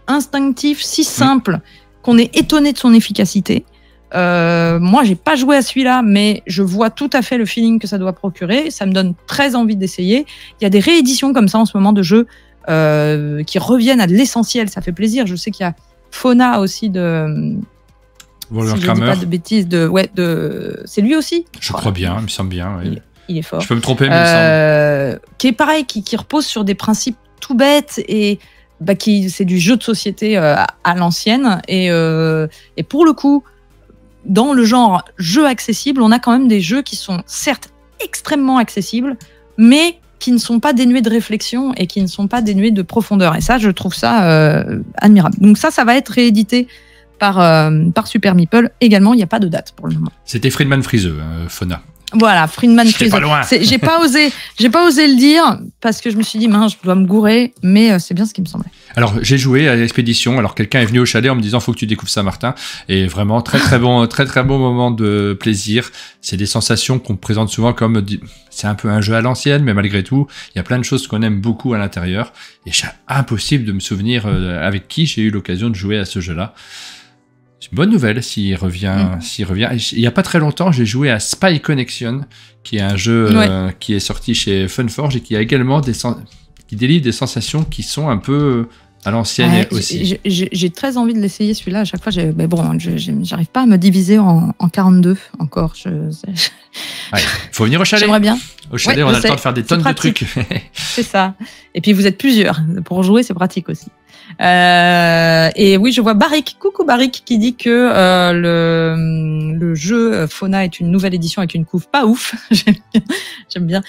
instinctif, si simple, qu'on est étonné de son efficacité. Moi, j'ai pas joué à celui-là, mais je vois tout à fait le feeling que ça doit procurer. Ça me donne très envie d'essayer. Il y a des rééditions comme ça en ce moment de jeux qui reviennent à de l'essentiel. Ça fait plaisir. Je sais qu'il y a Fauna aussi de... Walter si je Kramer. dis pas de bêtises, c'est lui aussi. Je crois bien, il me semble bien. Oui. Il est fort. Je peux me tromper, mais il me semble. Qui est pareil, qui repose sur des principes tout bêtes et c'est du jeu de société à l'ancienne. Et pour le coup, dans le genre jeu accessible, on a quand même des jeux qui sont certes extrêmement accessibles, mais qui ne sont pas dénués de réflexion et qui ne sont pas dénués de profondeur. Et ça, je trouve ça admirable. Donc ça va être réédité par Super Meeple. Également, il n'y a pas de date pour le moment. C'était Friedman Friseux, Fauna. Voilà, Friedman Friseux. Pas loin. J'ai pas osé le dire parce que je me suis dit, mince, je dois me gourer, mais c'est bien ce qui me semblait. Alors, j'ai joué à l'expédition. Alors, quelqu'un est venu au chalet en me disant, faut que tu découvres Saint-Martin. Et vraiment, très bon moment de plaisir. C'est des sensations qu'on présente souvent comme, c'est un peu un jeu à l'ancienne, mais malgré tout, il y a plein de choses qu'on aime beaucoup à l'intérieur. Et c'est impossible de me souvenir avec qui j'ai eu l'occasion de jouer à ce jeu-là. C'est une bonne nouvelle s'il revient. Il n'y a pas très longtemps, j'ai joué à Spy Connection, qui est un jeu qui est sorti chez Funforge et qui a également qui délivre des sensations qui sont un peu à l'ancienne aussi. J'ai très envie de l'essayer celui-là. À chaque fois, mais bon, j'arrive pas à me diviser en 42 encore. Il faut venir au chalet. J'aimerais bien. Au chalet, on a le temps de faire des tonnes de trucs. C'est ça. Et puis vous êtes plusieurs. Pour jouer, c'est pratique aussi. Et oui, je vois Barik, coucou Barik, qui dit que le jeu Fauna est une nouvelle édition avec une couve pas ouf. J'aime bien.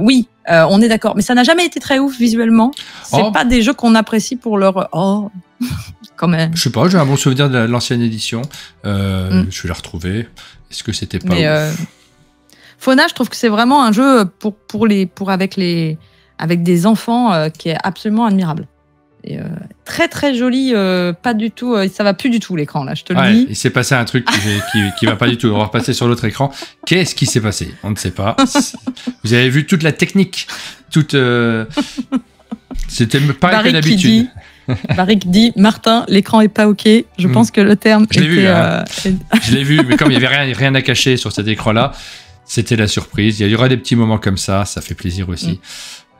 Oui, on est d'accord, mais ça n'a jamais été très ouf visuellement. C'est pas des jeux qu'on apprécie pour leur quand même. Je sais pas, j'ai un bon souvenir de l'ancienne édition. Je vais la retrouver. Est-ce que c'était pas ouf? Fauna, je trouve que c'est vraiment un jeu avec des enfants qui est absolument admirable. Et, très très joli, pas du tout, ça va plus du tout l'écran là, je te le dis. Il s'est passé un truc qui va pas du tout. On va repasser sur l'autre écran. Qu'est-ce qui s'est passé? On ne sait pas. Vous avez vu toute la technique, c'était pareil que d'habitude. Barrick dit, Martin, l'écran est pas ok. Je pense que le terme je l'ai vu, mais comme il y avait rien à cacher sur cet écran-là, c'était la surprise. Il y aura des petits moments comme ça fait plaisir aussi.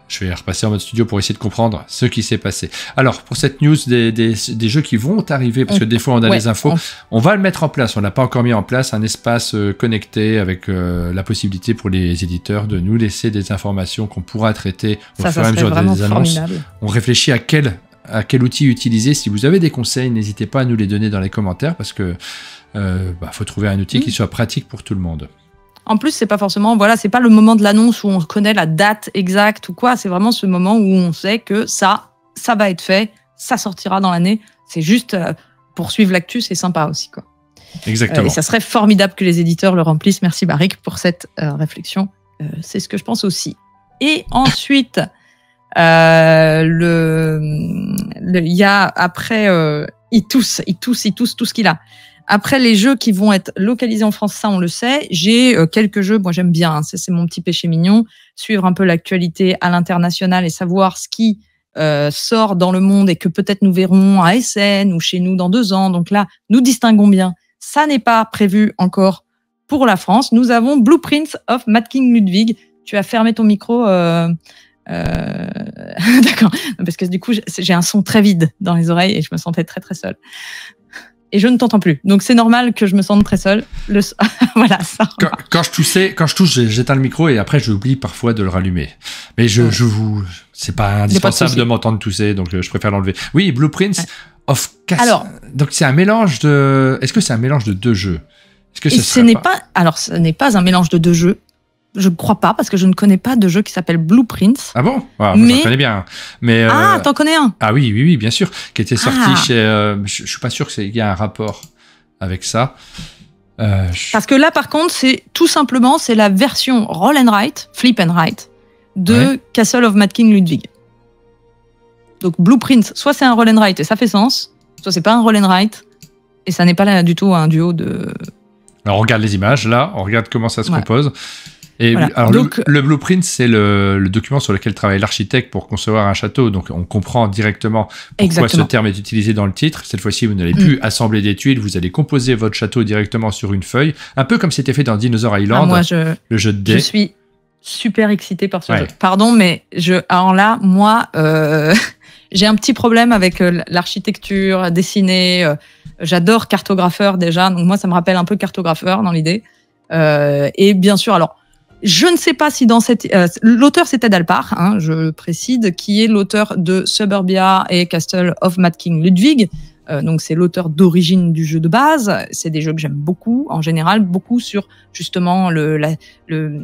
Je vais repasser en mode studio pour essayer de comprendre ce qui s'est passé. Alors, pour cette news des jeux qui vont arriver, parce que des fois on a des infos, on va le mettre en place. On n'a pas encore mis en place un espace connecté avec la possibilité pour les éditeurs de nous laisser des informations qu'on pourra traiter au fur et à mesure des annonces. On réfléchit à quel outil utiliser. Si vous avez des conseils, n'hésitez pas à nous les donner dans les commentaires parce que faut trouver un outil qui soit pratique pour tout le monde. En plus, c'est pas forcément, c'est pas le moment de l'annonce où on connaît la date exacte ou quoi. C'est vraiment ce moment où on sait que ça va être fait, ça sortira dans l'année. C'est juste pour suivre l'actu, c'est sympa aussi, quoi. Exactement. Et ça serait formidable que les éditeurs le remplissent. Merci Barrick pour cette réflexion. C'est ce que je pense aussi. Et ensuite, il y a après, il tousse tout ce qu'il a. Après, les jeux qui vont être localisés en France, ça, on le sait. J'ai quelques jeux, moi, j'aime bien, c'est mon petit péché mignon, suivre un peu l'actualité à l'international et savoir ce qui sort dans le monde et que peut-être nous verrons à Essen ou chez nous dans 2 ans. Donc là, nous distinguons bien. Ça n'est pas prévu encore pour la France. Nous avons Blueprints of Mad King Ludwig. Tu as fermé ton micro D'accord. Parce que du coup, j'ai un son très vide dans les oreilles et je me sentais très, très seule. Et je ne t'entends plus. Donc, c'est normal que je me sente très seule. Voilà, ça. Quand je touche, j'éteins le micro et après, j'oublie parfois de le rallumer. Mais c'est pas indispensable de m'entendre tousser, donc je préfère l'enlever. Oui, Blueprints of Castle. Alors, donc, c'est un mélange est-ce que c'est un mélange de 2 jeux? Ce n'est pas un mélange de 2 jeux. Je ne crois pas, parce que je ne connais pas de jeu qui s'appelle Blueprints. Ah bon? Je connais bien. Mais, t'en connais un? Ah oui, bien sûr. Qui était sorti chez... je suis pas sûr qu'il y ait un rapport avec ça. Parce que là, par contre, c'est la version Roll and Write, Flip and Write, de Castle of Mad King Ludwig. Donc Blueprints, soit c'est un Roll and Write et ça fait sens, soit c'est pas un Roll and Write et ça n'est pas là du tout un duo de... Alors on regarde les images, là, on regarde comment ça se compose. Et alors donc, le blueprint, c'est le document sur lequel travaille l'architecte pour concevoir un château. Donc, on comprend directement pourquoi ce terme est utilisé dans le titre. Cette fois-ci, vous n'allez plus assembler des tuiles, vous allez composer votre château directement sur une feuille, un peu comme c'était fait dans Dinosaur Island, le jeu de dés. Je suis super excitée par ce jeu. Pardon, mais alors là, moi, j'ai un petit problème avec l'architecture dessinée. J'adore Cartographeur déjà, donc moi, ça me rappelle un peu Cartographeur dans l'idée. Et bien sûr, alors, je ne sais pas si dans l'auteur c'est Ted Alpart, je précise, qui est l'auteur de Suburbia et Castle of Mad King Ludwig. Donc c'est l'auteur d'origine du jeu de base. C'est des jeux que j'aime beaucoup, en général, beaucoup sur justement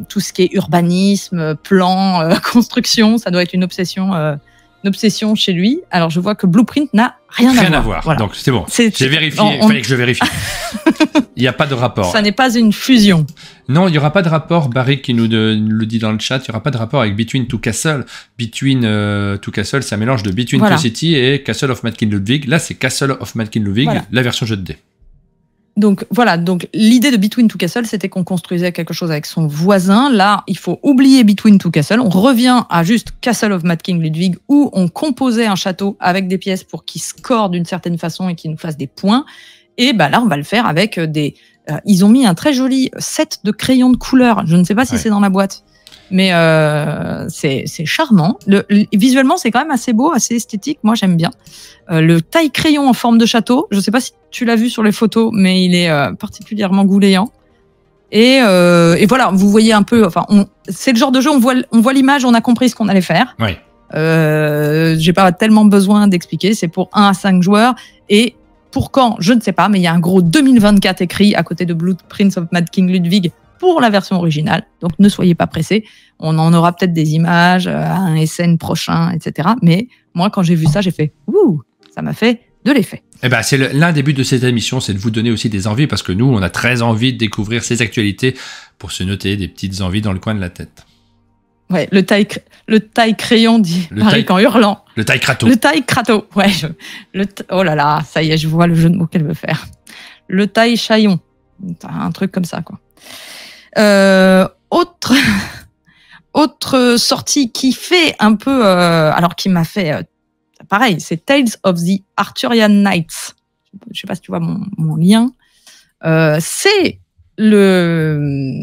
tout ce qui est urbanisme, plan, construction. Ça doit être une obsession chez lui. Alors je vois que Blueprint n'a rien à voir. Voilà. Donc c'est bon. J'ai vérifié. Il fallait que je vérifie. Il n'y a pas de rapport. Ça n'est pas une fusion. Non, il n'y aura pas de rapport. Barry qui nous le dit dans le chat. Il n'y aura pas de rapport avec Between Two Castle. Between Two Castle, c'est un mélange de Between Two City et Castle of Mad King Ludwig. Là, c'est Castle of Mad King Ludwig, la version jeu de dés. Donc voilà, l'idée de Between Two Castle, c'était qu'on construisait quelque chose avec son voisin. Là, il faut oublier Between Two Castle. On revient à juste Castle of Mad King Ludwig, où on composait un château avec des pièces pour qu'il score d'une certaine façon et qu'il nous fasse des points. Et là, on va le faire avec ils ont mis un très joli set de crayons de couleur. Je ne sais pas si c'est dans la boîte, mais c'est charmant. Visuellement, c'est quand même assez beau, assez esthétique. Moi, j'aime bien. Le taille-crayon en forme de château. Je ne sais pas si tu l'as vu sur les photos, mais il est particulièrement goulayant. Et voilà, vous voyez un peu. Enfin, c'est le genre de jeu. On voit l'image, on a compris ce qu'on allait faire. Oui. J'ai pas tellement besoin d'expliquer. C'est pour 1 à 5 joueurs et pour quand, je ne sais pas, mais il y a un gros 2024 écrit à côté de Blueprints of Mad King Ludwig pour la version originale. Donc ne soyez pas pressés. On en aura peut-être des images à un SN prochain, etc. Mais moi, quand j'ai vu ça, j'ai fait ouh, ça m'a fait de l'effet. Eh ben, c'est l'un des buts de cette émission, c'est de vous donner aussi des envies, parce que nous, on a très envie de découvrir ces actualités pour se noter des petites envies dans le coin de la tête. Ouais, le taille crayon dit Maric en hurlant. Le taille crato. Le taille crato. Ouais. Oh là là, ça y est, je vois le jeu de mots qu'elle veut faire. Le taille chaillon. Un truc comme ça, quoi. Autre sortie qui fait un peu, alors qui m'a fait, pareil, c'est Tales of the Arthurian Knights. Je sais pas si tu vois mon lien. C'est le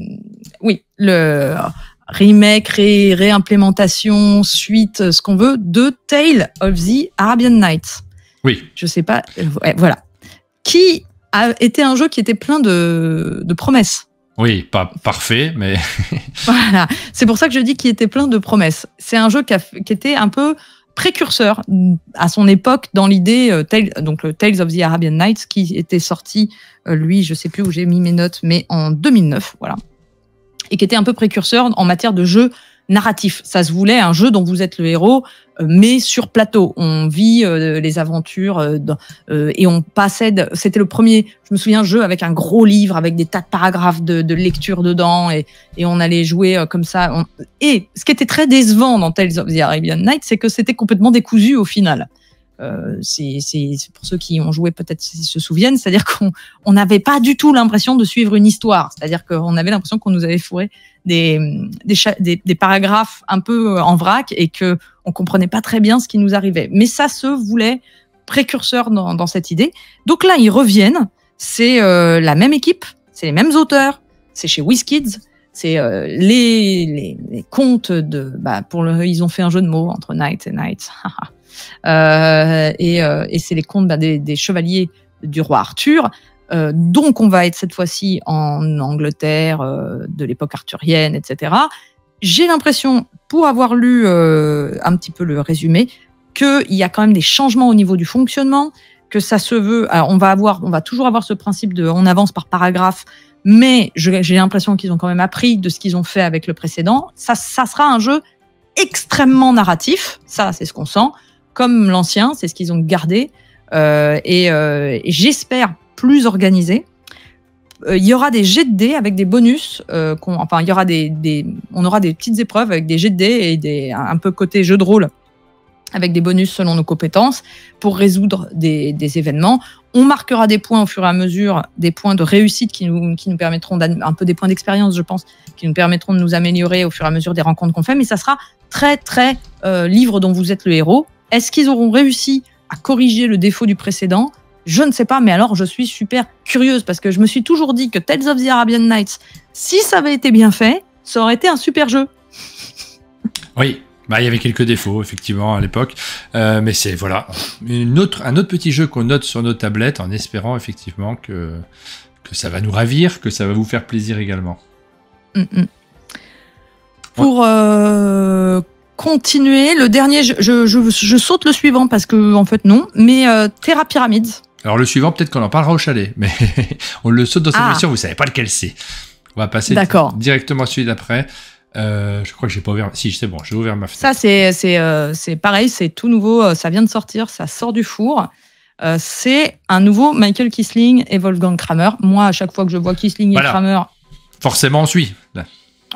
remake, réimplémentation, suite, ce qu'on veut, de Tale of the Arabian Nights. Oui. Je sais pas, voilà. Qui a été un jeu qui était plein de promesses. Oui, pas parfait, mais... Voilà, c'est pour ça que je dis qu'il était plein de promesses. C'est un jeu qui était un peu précurseur à son époque dans l'idée, donc le Tales of the Arabian Nights, qui était sorti, lui, je sais plus où j'ai mis mes notes, mais en 2009, voilà. Et qui était un peu précurseur en matière de jeu narratif. Ça se voulait un jeu dont vous êtes le héros, mais sur plateau. On vit les aventures et on passait. C'était le premier, je me souviens, jeu avec un gros livre, avec des tas de paragraphes de lecture dedans, et on allait jouer comme ça. Et ce qui était très décevant dans Tales of the Arabian Nights, c'est que c'était complètement décousu au final. C'est pour ceux qui ont joué, peut-être se souviennent, c'est-à-dire qu'on n'avait pas du tout l'impression de suivre une histoire, c'est-à-dire qu'on avait l'impression qu'on nous avait fourré des paragraphes un peu en vrac et que on comprenait pas très bien ce qui nous arrivait. Mais ça se voulait précurseur dans cette idée. Donc là, ils reviennent. C'est la même équipe, c'est les mêmes auteurs, c'est chez WizKids. C'est les contes de ils ont fait un jeu de mots entre Knights et Knights. Et c'est les contes des chevaliers du roi Arthur. Donc on va être cette fois-ci en Angleterre de l'époque arthurienne, etc. J'ai l'impression, pour avoir lu un petit peu le résumé, qu'il y a quand même des changements au niveau du fonctionnement, que ça se veut. Alors on va toujours avoir ce principe de on avance par paragraphe, mais j'ai l'impression qu'ils ont quand même appris de ce qu'ils ont fait avec le précédent. Ça sera un jeu extrêmement narratif, ça c'est ce qu'on sent, comme l'ancien, c'est ce qu'ils ont gardé, et j'espère plus organisé. Il y aura des jets de dés avec des bonus, il y aura on aura des petites épreuves avec des jets de dés et un peu côté jeu de rôle, avec des bonus selon nos compétences, pour résoudre des événements. On marquera des points au fur et à mesure, des points de réussite qui nous permettront, un peu des points d'expérience, je pense, qui nous permettront de nous améliorer au fur et à mesure des rencontres qu'on fait, mais ça sera très, très livre dont vous êtes le héros. Est-ce qu'ils auront réussi à corriger le défaut du précédent ? Je ne sais pas, mais alors je suis super curieuse, parce que je me suis toujours dit que Tales of the Arabian Nights, si ça avait été bien fait, ça aurait été un super jeu. Oui. Il y avait quelques défauts, effectivement, à l'époque. Mais c'est, voilà, un autre petit jeu qu'on note sur nos tablettes, en espérant, effectivement, que ça va nous ravir, que ça va vous faire plaisir également. Pour continuer, le dernier, je saute le suivant, parce que, en fait, non, mais Terra Pyramids. Alors, le suivant, peut-être qu'on en parlera au chalet, mais on le saute dans cette version, vous savez pas lequel c'est. On va passer directement à celui d'après. Je crois que j'ai pas ouvert. Si, c'est bon, j'ai ouvert ma fenêtre. Ça, c'est pareil, c'est tout nouveau. Ça vient de sortir, ça sort du four. C'est un nouveau Michael Kiesling et Wolfgang Kramer. Moi, à chaque fois que je vois Kiesling et Kramer, forcément, on suit. Là.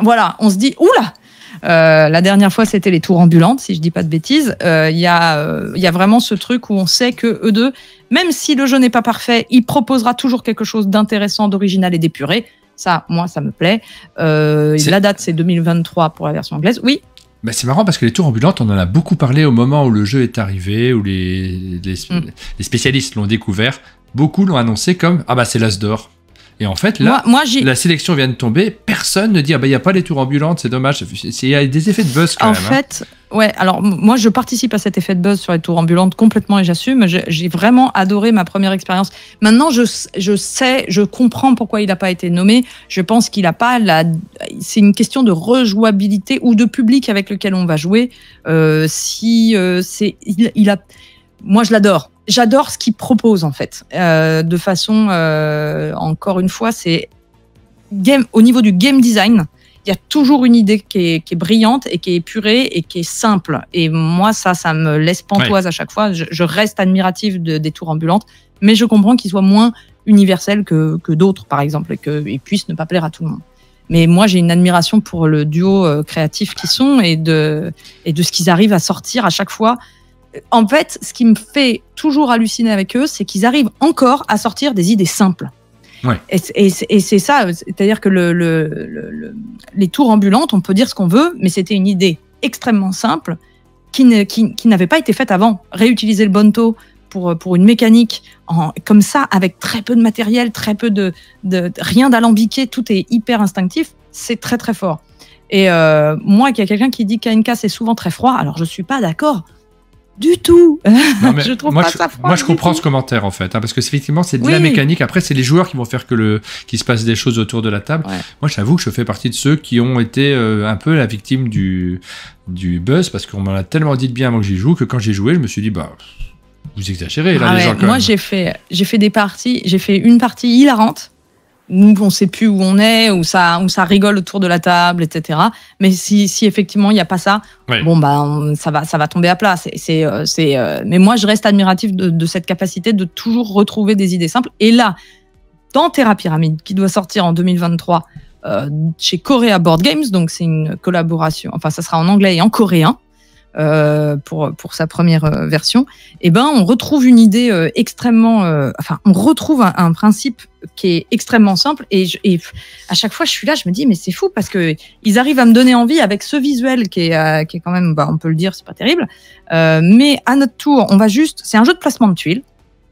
Voilà, on se dit oula. La dernière fois, c'était les tours ambulantes, si je dis pas de bêtises. Il y a vraiment ce truc où on sait que eux deux, même si le jeu n'est pas parfait, il proposera toujours quelque chose d'intéressant, d'original et d'épuré. Ça, moi, ça me plaît. La date, c'est 2023 pour la version anglaise. Oui. C'est marrant parce que les tours ambulantes, on en a beaucoup parlé au moment où le jeu est arrivé, où les spécialistes l'ont découvert. Beaucoup l'ont annoncé comme c'est l'as d'or. Et en fait, là, la sélection vient de tomber. Personne ne dit il n'y a pas les tours ambulantes, c'est dommage. Il y a des effets de buzz quand même. En fait, ouais. Alors moi, je participe à cet effet de buzz sur les tours ambulantes complètement et j'assume. J'ai vraiment adoré ma première expérience. Maintenant, je comprends pourquoi il n'a pas été nommé. Je pense qu'il n'a pas c'est une question de rejouabilité ou de public avec lequel on va jouer. Moi, je l'adore. J'adore ce qu'il propose, en fait. De façon, encore une fois, c'est au niveau du game design, il y a toujours une idée qui est brillante et qui est épurée et qui est simple. Et moi, ça me laisse pantoise à chaque fois. Je reste admirative des tours ambulantes, mais je comprends qu'ils soient moins universels que d'autres, par exemple, et qu'ils puissent ne pas plaire à tout le monde. Mais moi, j'ai une admiration pour le duo créatif qu'ils sont et de ce qu'ils arrivent à sortir à chaque fois. En fait, ce qui me fait toujours halluciner avec eux, c'est qu'ils arrivent encore à sortir des idées simples. Ouais. Et c'est ça, c'est-à-dire que les tours ambulantes, on peut dire ce qu'on veut, mais c'était une idée extrêmement simple qui n'avait pas été faite avant. Réutiliser le Bonto pour une mécanique comme ça, avec très peu de matériel, très peu de rien d'alambiqué, tout est hyper instinctif, c'est très très fort. Et moi, qu'il y a quelqu'un qui dit qu'ANK c'est souvent très froid, alors je suis pas d'accord. Du tout. Non, mais je trouve moi, pas ça froid. Moi, je comprends ce commentaire, en fait, parce que effectivement, c'est de la mécanique. Après, c'est les joueurs qui vont faire qu'il se passe des choses autour de la table. Ouais. Moi, j'avoue que je fais partie de ceux qui ont été un peu la victime du buzz, parce qu'on m'en a tellement dit de bien avant que j'y joue, que quand j'ai joué, je me suis dit, vous exagérez, là, les gens, quand moi, même. j'ai fait des parties, j'ai fait une partie hilarante, où on sait plus où on est, où ça rigole autour de la table, etc. Mais si effectivement il y a pas ça, ça va tomber à plat. Mais moi je reste admiratif de cette capacité de toujours retrouver des idées simples. Et là, dans Terra Pyramide, qui doit sortir en 2023 chez Korea Board Games, donc c'est une collaboration. Enfin, ça sera en anglais et en coréen. Pour sa première version, on retrouve une idée extrêmement, on retrouve un principe qui est extrêmement simple et à chaque fois je suis là, je me dis mais c'est fou parce que ils arrivent à me donner envie avec ce visuel qui est quand même, on peut le dire, c'est pas terrible, mais à notre tour, c'est un jeu de placement de tuiles,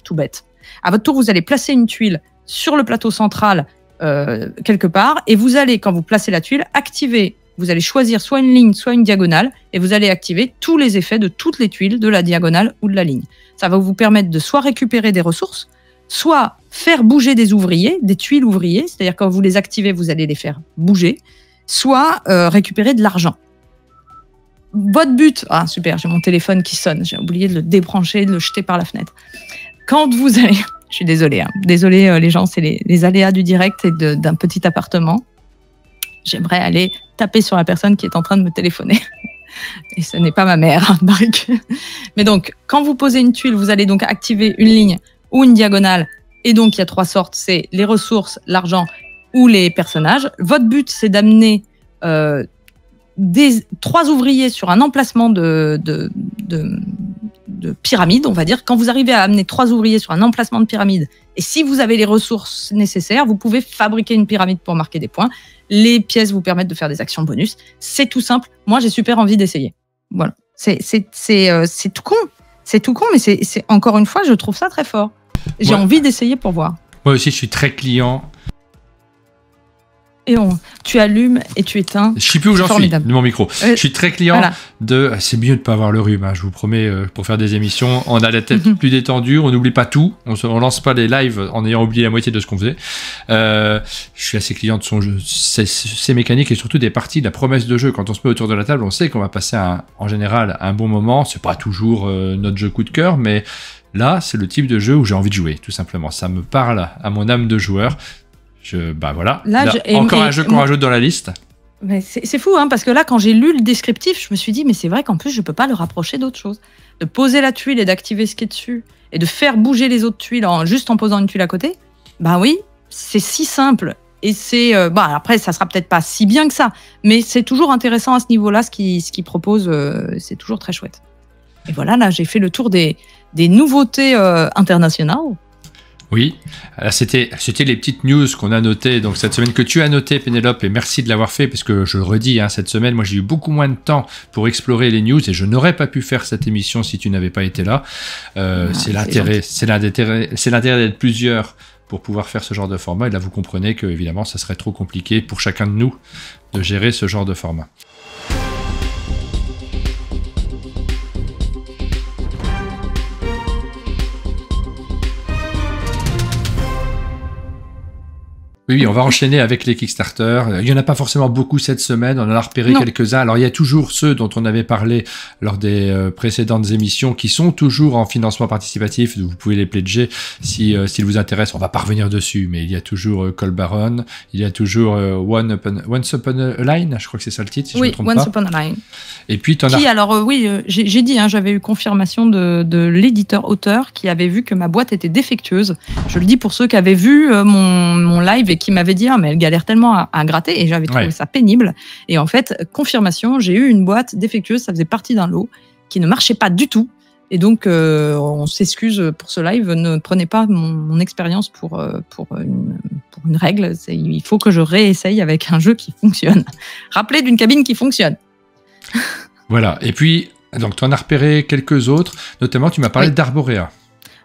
tout bête. À votre tour, vous allez placer une tuile sur le plateau central quelque part et vous allez, quand vous placez la tuile, vous allez choisir soit une ligne, soit une diagonale, et vous allez activer tous les effets de toutes les tuiles de la diagonale ou de la ligne. Ça va vous permettre de soit récupérer des ressources, soit faire bouger des ouvriers, des tuiles ouvriers, c'est-à-dire quand vous les activez, vous allez les faire bouger, soit récupérer de l'argent. Votre but... Ah super, j'ai mon téléphone qui sonne, j'ai oublié de le débrancher, de le jeter par la fenêtre. Quand vous allez... Je suis désolée, désolée les gens, c'est les aléas du direct et d'un petit appartement. J'aimerais aller taper sur la personne qui est en train de me téléphoner. Et ce n'est pas ma mère, Marc. Mais donc, quand vous posez une tuile, vous allez donc activer une ligne ou une diagonale. Et donc, il y a 3 sortes, c'est les ressources, l'argent ou les personnages. Votre but, c'est d'amener 3 ouvriers sur un emplacement de pyramide, on va dire. Quand vous arrivez à amener 3 ouvriers sur un emplacement de pyramide, et si vous avez les ressources nécessaires, vous pouvez fabriquer une pyramide pour marquer des points. Les pièces vous permettent de faire des actions bonus. C'est tout simple. Moi, j'ai super envie d'essayer. Voilà. C'est tout con. C'est tout con, mais c'est encore une fois, je trouve ça très fort. J'ai envie d'essayer pour voir. Moi aussi, je suis très client. Et tu allumes et tu éteins. Je sais plus où j'en suis de mon micro. Je suis très client c'est mieux de pas avoir le rhume, hein, je vous promets, pour faire des émissions, on a la tête plus détendue, on n'oublie pas tout, on lance pas les lives en ayant oublié la moitié de ce qu'on faisait. Je suis assez client de son jeu, ses mécaniques et surtout des parties, la promesse de jeu. Quand on se met autour de la table, on sait qu'on va passer en général un bon moment. C'est pas toujours notre jeu coup de cœur, mais là, c'est le type de jeu où j'ai envie de jouer, tout simplement. Ça me parle à mon âme de joueur. Voilà. Encore un jeu qu'on rajoute dans la liste. Mais c'est fou, hein, parce que là, quand j'ai lu le descriptif, je me suis dit, mais c'est vrai qu'en plus, je peux pas le rapprocher d'autre chose. De poser la tuile et d'activer ce qui est dessus, et de faire bouger les autres tuiles juste en posant une tuile à côté, oui, c'est si simple. Et c'est... après, ça sera peut-être pas si bien que ça, mais c'est toujours intéressant à ce niveau-là, ce qu'il propose, c'est toujours très chouette. Et voilà, là, j'ai fait le tour des nouveautés internationales. Oui, c'était les petites news qu'on a notées donc cette semaine, que tu as notées, Pénélope, et merci de l'avoir fait, parce que je le redis, hein, cette semaine, moi j'ai eu beaucoup moins de temps pour explorer les news et je n'aurais pas pu faire cette émission si tu n'avais pas été là. C'est l'intérêt d'être plusieurs pour pouvoir faire ce genre de format, et là vous comprenez que évidemment ça serait trop compliqué pour chacun de nous de gérer ce genre de format. Oui, on va enchaîner avec les Kickstarter. Il n'y en a pas forcément beaucoup cette semaine, on en a repéré quelques-uns. Alors il y a toujours ceux dont on avait parlé lors des précédentes émissions qui sont toujours en financement participatif. Vous pouvez les pledger s'ils vous intéressent. On va pas revenir dessus, mais il y a toujours Cold Baron, il y a toujours Once Upon a Line, je crois que c'est ça le titre, si je me trompe pas. Oui, Once Upon a Line. Et puis j'ai dit, j'avais eu confirmation de l'éditeur-auteur qui avait vu que ma boîte était défectueuse. Je le dis pour ceux qui avaient vu mon live et qui m'avait dit mais elle galère tellement à gratter, et j'avais trouvé ça pénible. Et en fait, confirmation, j'ai eu une boîte défectueuse, ça faisait partie d'un lot qui ne marchait pas du tout. Et donc on s'excuse pour ce live, ne prenez pas mon expérience pour une règle. Il faut que je réessaye avec un jeu qui fonctionne. Rappelez d'une cabine qui fonctionne. Voilà. Et puis donc tu en as repéré quelques autres, notamment tu m'as parlé d'Arborea.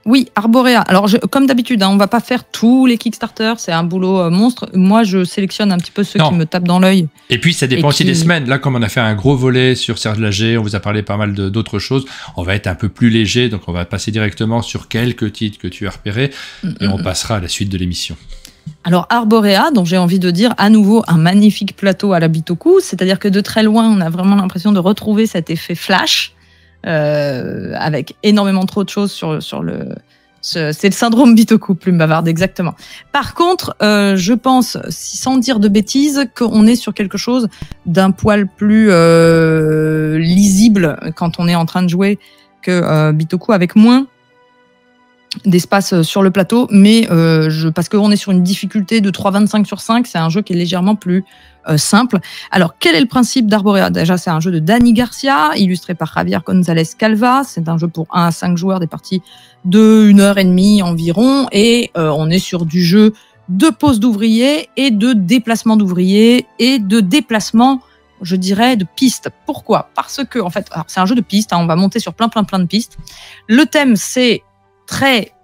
Oui, Arborea. Alors, comme d'habitude, on va pas faire tous les Kickstarter, c'est un boulot monstre. Moi, je sélectionne un petit peu ceux qui me tapent dans l'œil. Et puis, ça dépend aussi des semaines. Là, comme on a fait un gros volet sur Serge Lager, on vous a parlé pas mal d'autres choses, on va être un peu plus léger, donc on va passer directement sur quelques titres que tu as repérés, et on passera à la suite de l'émission. Alors, Arborea, dont j'ai envie de dire à nouveau un magnifique plateau à la Bitoku, c'est-à-dire que de très loin, on a vraiment l'impression de retrouver cet effet flash, avec énormément trop de choses sur le... C'est le syndrome Bitoku, plume bavarde, exactement. Par contre, je pense, sans dire de bêtises, qu'on est sur quelque chose d'un poil plus lisible quand on est en train de jouer que Bitoku, avec moins d'espace sur le plateau, mais parce qu'on est sur une difficulté de 3,25 sur 5, c'est un jeu qui est légèrement plus simple. Alors, quel est le principe d'Arborea? Déjà, c'est un jeu de Dani Garcia, illustré par Javier González Calva. C'est un jeu pour 1 à 5 joueurs, des parties de 1h30 environ, et on est sur du jeu de pose d'ouvriers et de déplacement d'ouvriers et de déplacement, je dirais, de pistes. Pourquoi? Parce que, en fait, c'est un jeu de pistes, on va monter sur plein de pistes. Le thème, c'est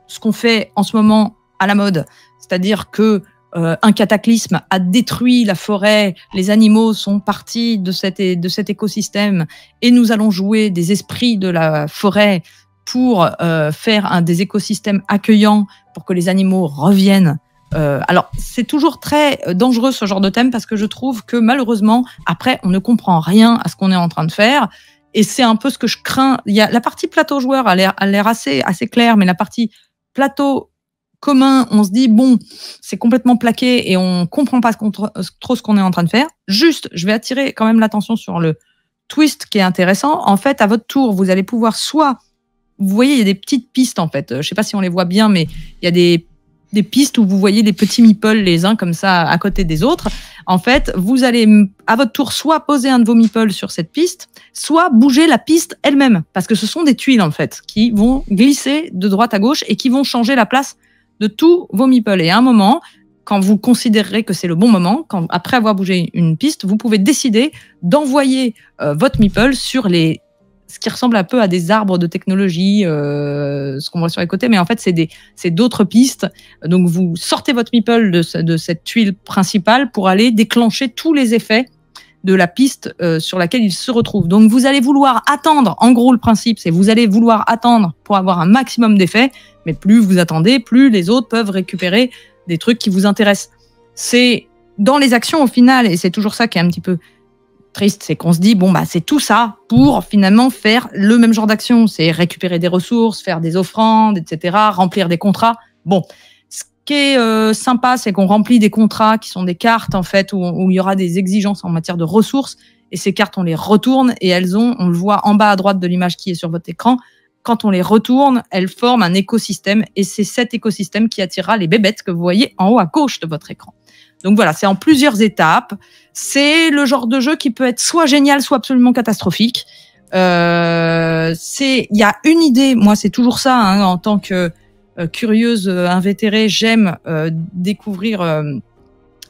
ce qu'on fait en ce moment à la mode, c'est-à-dire que un cataclysme a détruit la forêt, les animaux sont partis de cet écosystème, et nous allons jouer des esprits de la forêt pour faire des écosystèmes accueillants pour que les animaux reviennent. Alors, c'est toujours très dangereux ce genre de thème, parce que je trouve que malheureusement, après, on ne comprend rien à ce qu'on est en train de faire. Et c'est un peu ce que je crains. Il y a la partie plateau joueur a l'air assez claire, mais la partie plateau commun, on se dit bon, c'est complètement plaqué et on comprend pas trop ce qu'on est en train de faire. Juste, je vais attirer quand même l'attention sur le twist qui est intéressant. En fait, à votre tour, vous allez pouvoir vous voyez, il y a des petites pistes en fait. Je sais pas si on les voit bien, mais il y a des pistes où vous voyez les petits meeples les uns comme ça à côté des autres. En fait, vous allez à votre tour soit poser un de vos meeples sur cette piste, soit bouger la piste elle-même, parce que ce sont des tuiles en fait qui vont glisser de droite à gauche et qui vont changer la place de tous vos meeples. Et à un moment, quand vous considérerez que c'est le bon moment, après avoir bougé une piste, vous pouvez décider d'envoyer votre meeple sur ce qui ressemble un peu à des arbres de technologie, ce qu'on voit sur les côtés, mais en fait, c'est d'autres pistes. Donc, vous sortez votre meeple de cette tuile principale pour aller déclencher tous les effets de la piste sur laquelle il se retrouve. Donc, vous allez vouloir attendre. En gros, le principe, c'est vous allez vouloir attendre pour avoir un maximum d'effets, mais plus vous attendez, plus les autres peuvent récupérer des trucs qui vous intéressent. C'est dans les actions, au final, et c'est toujours ça qui est un petit peu triste, c'est qu'on se dit, bon, bah, c'est tout ça pour finalement faire le même genre d'action. C'est récupérer des ressources, faire des offrandes, etc., remplir des contrats. Bon, ce qui est sympa, c'est qu'on remplit des contrats qui sont des cartes, en fait, où il y aura des exigences en matière de ressources. Et ces cartes, on les retourne et on le voit en bas à droite de l'image qui est sur votre écran. Quand on les retourne, elles forment un écosystème, et c'est cet écosystème qui attirera les bébêtes que vous voyez en haut à gauche de votre écran. Donc voilà, c'est en plusieurs étapes. C'est le genre de jeu qui peut être soit génial, soit absolument catastrophique. Il y a une idée, moi c'est toujours ça, hein, en tant que curieuse invétérée, j'aime découvrir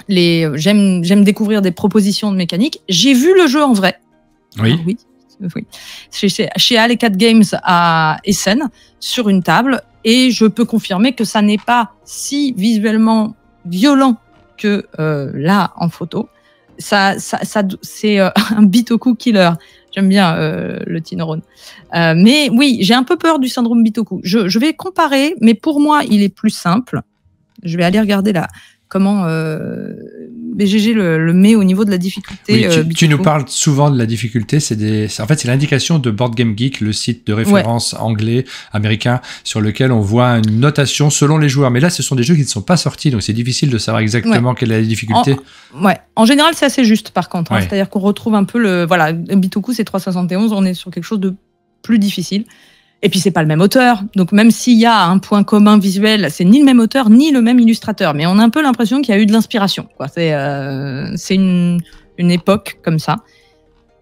j'aime découvrir des propositions de mécanique. J'ai vu le jeu en vrai. Oui. Oui. Chez Alecat Games à Essen, sur une table, et je peux confirmer que ça n'est pas si visuellement violent que là en photo. C'est un Bitoku killer. J'aime bien le Tinneron. Mais oui, j'ai un peu peur du syndrome Bitoku. Je vais comparer, mais pour moi, il est plus simple. Je vais aller regarder comment BGG le met au niveau de la difficulté. Oui, tu nous parles souvent de la difficulté. En fait, c'est l'indication de Board Game Geek, le site de référence anglais, américain, sur lequel on voit une notation selon les joueurs. Mais là, ce sont des jeux qui ne sont pas sortis, donc c'est difficile de savoir exactement quelle est la difficulté. En général, c'est assez juste, par contre. C'est-à-dire qu'on retrouve un peu Bitoku, c'est 371, on est sur quelque chose de plus difficile. Et puis, c'est pas le même auteur. Donc, même s'il y a un point commun visuel, c'est ni le même auteur, ni le même illustrateur. Mais on a un peu l'impression qu'il y a eu de l'inspiration, quoi. C'est une époque comme ça.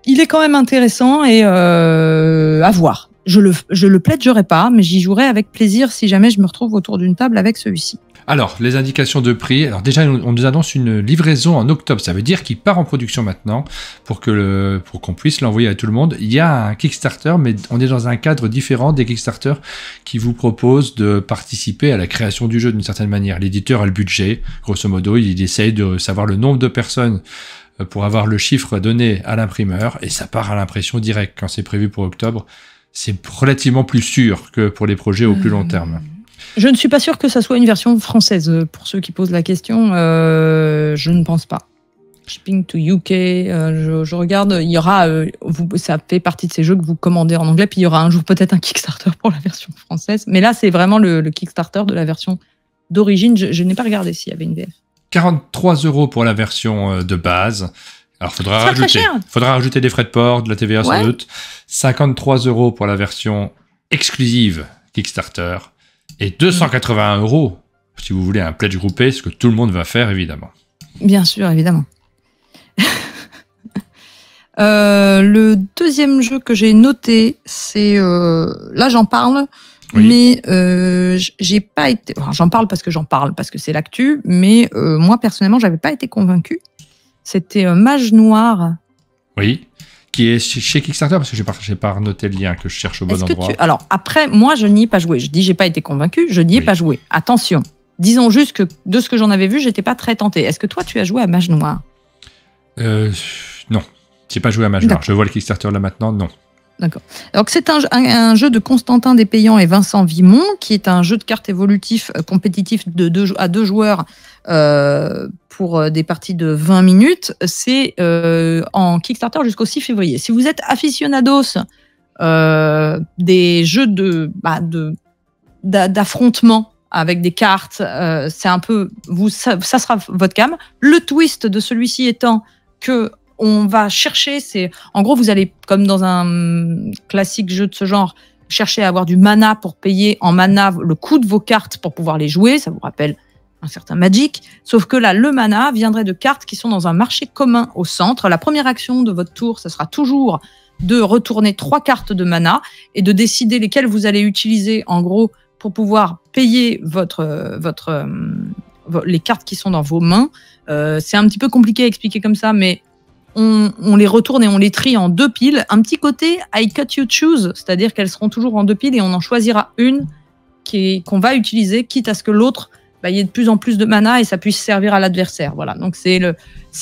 Il est quand même intéressant et à voir. Je le pledgerai pas, mais j'y jouerai avec plaisir si jamais je me retrouve autour d'une table avec celui-ci. Alors, les indications de prix. Alors déjà, on nous annonce une livraison en octobre. Ça veut dire qu'il part en production maintenant pour qu'on puisse l'envoyer à tout le monde. Il y a un Kickstarter, mais on est dans un cadre différent des Kickstarter qui vous proposent de participer à la création du jeu d'une certaine manière. L'éditeur a le budget. Grosso modo, il essaye de savoir le nombre de personnes pour avoir le chiffre donné à l'imprimeur et ça part à l'impression directe. Quand c'est prévu pour octobre, c'est relativement plus sûr que pour les projets au plus long terme. Je ne suis pas sûre que ça soit une version française, pour ceux qui posent la question. Je ne pense pas. Shipping to UK, je regarde, il y aura, ça fait partie de ces jeux que vous commandez en anglais, puis il y aura un jour peut-être un Kickstarter pour la version française. Mais là, c'est vraiment le Kickstarter de la version d'origine. Je n'ai pas regardé s'il y avait une VF. 43 € pour la version de base. Alors, faudra rajouter des frais de port, de la TVA sans doute. 53 € pour la version exclusive Kickstarter. Et 281 € si vous voulez un pledge groupé, ce que tout le monde va faire, évidemment. Bien sûr, évidemment. Le deuxième jeu que j'ai noté, c'est... là, j'en parle, mais j'ai pas été... Enfin, j'en parle parce que c'est l'actu, mais moi, personnellement, j'avais pas été convaincu. C'était Mage Noir. Oui, qui est chez Kickstarter, parce que j'ai pas noté le lien que je cherche au bon endroit. Alors, après, moi, je n'y ai pas joué. Je dis, j'ai pas été convaincu, je n'y ai pas joué. Attention, disons juste que de ce que j'en avais vu, j'étais pas très tenté. Est-ce que toi, tu as joué à Mage Noir? Non, j'ai pas joué à Mage Noir. Je vois le Kickstarter là maintenant, non. D'accord. Donc, c'est un jeu de Constantin Despayans et Vincent Vimont, qui est un jeu de cartes évolutif compétitif à 2 joueurs pour des parties de 20 minutes. C'est en Kickstarter jusqu'au 6 février. Si vous êtes aficionados des jeux d'affrontement avec des cartes, c'est un peu... ça sera votre cam. Le twist de celui-ci étant que on va chercher, en gros, vous allez, comme dans un classique jeu de ce genre, chercher à avoir du mana pour payer en mana le coût de vos cartes pour pouvoir les jouer. Ça vous rappelle un certain Magic. Sauf que là, le mana viendrait de cartes qui sont dans un marché commun au centre. La première action de votre tour, ce sera toujours de retourner 3 cartes de mana et de décider lesquelles vous allez utiliser, en gros, pour pouvoir payer les cartes qui sont dans vos mains. C'est un petit peu compliqué à expliquer comme ça, mais on les retourne et on les trie en 2 piles. Un petit côté I cut you choose, c'est-à-dire qu'elles seront toujours en 2 piles et on en choisira une qu'on va utiliser, quitte à ce que l'autre, il y ait de plus en plus de mana et ça puisse servir à l'adversaire. Voilà. Donc c'est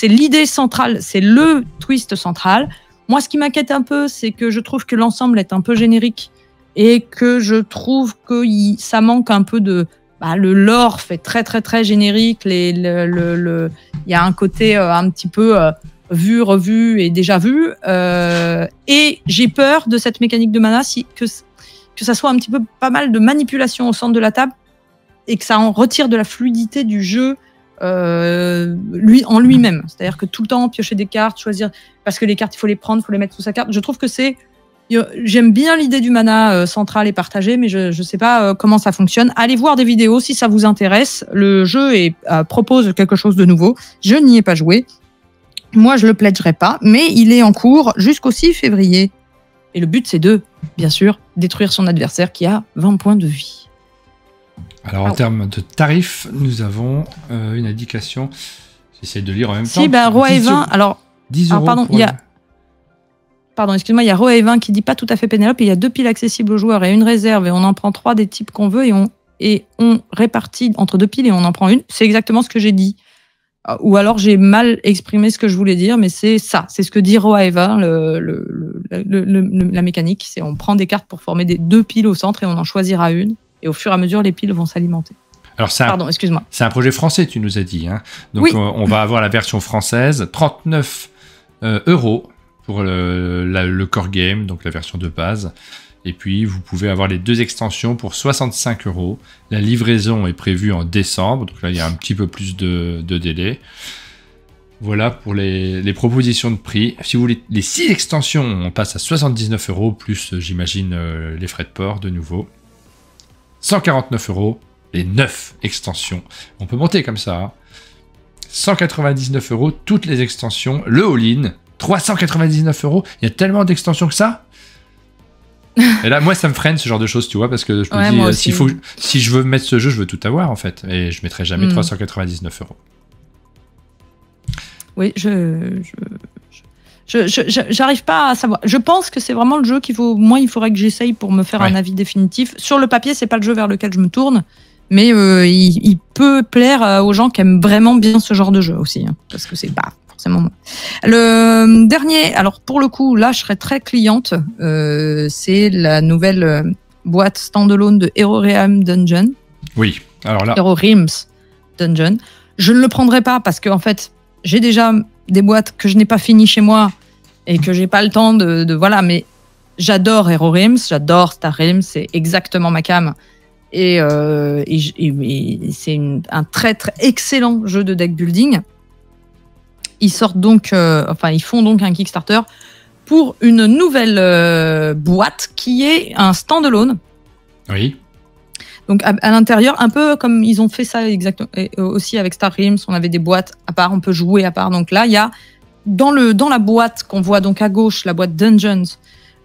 l'idée centrale, c'est le twist central. Moi, ce qui m'inquiète un peu, c'est que je trouve que l'ensemble est un peu générique et que je trouve que ça manque un peu de... le lore fait très très très générique. Il y a un côté un petit peu... vu, revu et déjà vu. Et j'ai peur de cette mécanique de mana, que ça soit un petit peu pas mal de manipulation au centre de la table et que ça en retire de la fluidité du jeu en lui-même. C'est-à-dire que tout le temps, piocher des cartes, choisir... Parce que les cartes, il faut les prendre, il faut les mettre sous sa carte. Je trouve que j'aime bien l'idée du mana central et partagé, mais je sais pas comment ça fonctionne. Allez voir des vidéos si ça vous intéresse. Le jeu propose quelque chose de nouveau. Je n'y ai pas joué. Moi, je le pledgerai pas, mais il est en cours jusqu'au 6 février. Et le but, c'est bien sûr, détruire son adversaire qui a 20 points de vie. Alors, en termes de tarifs, nous avons une indication. J'essaie de lire en même temps. Si, Roi et 20. Alors, 10 euros. Pardon, excuse-moi, il y a Roi et 20 qui dit pas tout à fait Pénélope. Il y a 2 piles accessibles aux joueurs et une réserve. Et on en prend 3 des types qu'on veut et on répartit entre 2 piles et on en prend une. C'est exactement ce que j'ai dit. Ou alors j'ai mal exprimé ce que je voulais dire, mais c'est ça. C'est ce que dit Roaeva, la mécanique. C'est on prend des cartes pour former 2 piles au centre et on en choisira une. Et au fur et à mesure, les piles vont s'alimenter. Alors Pardon, excuse-moi. C'est un projet français, tu nous as dit. Hein. Donc, on va avoir la version française, 39 € pour le core game, donc la version de base. Et puis, vous pouvez avoir les 2 extensions pour 65 €. La livraison est prévue en décembre, donc là, il y a un petit peu plus de délai. Voilà pour les propositions de prix. Si vous voulez les 6 extensions, on passe à 79 €, plus, j'imagine, les frais de port de nouveau. 149 €, les 9 extensions. On peut monter comme ça. Hein. 199 €, toutes les extensions. Le all-in, 399 €. Il y a tellement d'extensions que ça. Et là, moi, ça me freine ce genre de choses, tu vois, parce que je me dis, si je veux mettre ce jeu, je veux tout avoir, en fait. Et je mettrai jamais 399 €. Oui, j'arrive pas à savoir. Je pense que c'est vraiment le jeu qu'il faut. Moi, il faudrait que j'essaye pour me faire un avis définitif. Sur le papier, c'est pas le jeu vers lequel je me tourne, mais il peut plaire aux gens qui aiment vraiment bien ce genre de jeu aussi, hein, parce que c'est pas forcément moi. Le dernier, alors pour le coup, là, je serais très cliente. C'est la nouvelle boîte standalone de Herorealm Dungeon. Oui, alors là. Herorealms Dungeon. Je ne le prendrai pas parce que en fait. J'ai déjà des boîtes que je n'ai pas finies chez moi et que j'ai pas le temps de voilà, mais j'adore Herorealms, j'adore Star Realms, c'est exactement ma came. Et c'est un très très excellent jeu de deck building. Ils sortent donc, ils font donc un Kickstarter pour une nouvelle boîte qui est un standalone. Oui. Donc à l'intérieur, un peu comme ils ont fait ça exactement aussi avec Star Realms, on avait des boîtes à part, on peut jouer à part. Donc là, il y a dans la boîte qu'on voit donc à gauche, la boîte Dungeons,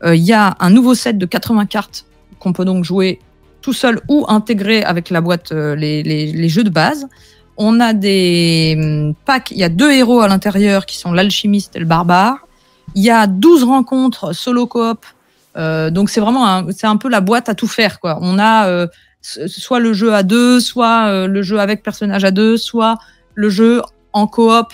il y a un nouveau set de 80 cartes qu'on peut donc jouer tout seul ou intégrer avec la boîte les jeux de base. On a des packs, il y a 2 héros à l'intérieur qui sont l'alchimiste et le barbare. Il y a 12 rencontres solo coop. Donc c'est vraiment c'est un peu la boîte à tout faire, quoi. On a soit le jeu à 2, soit le jeu avec personnage à 2, soit le jeu en coop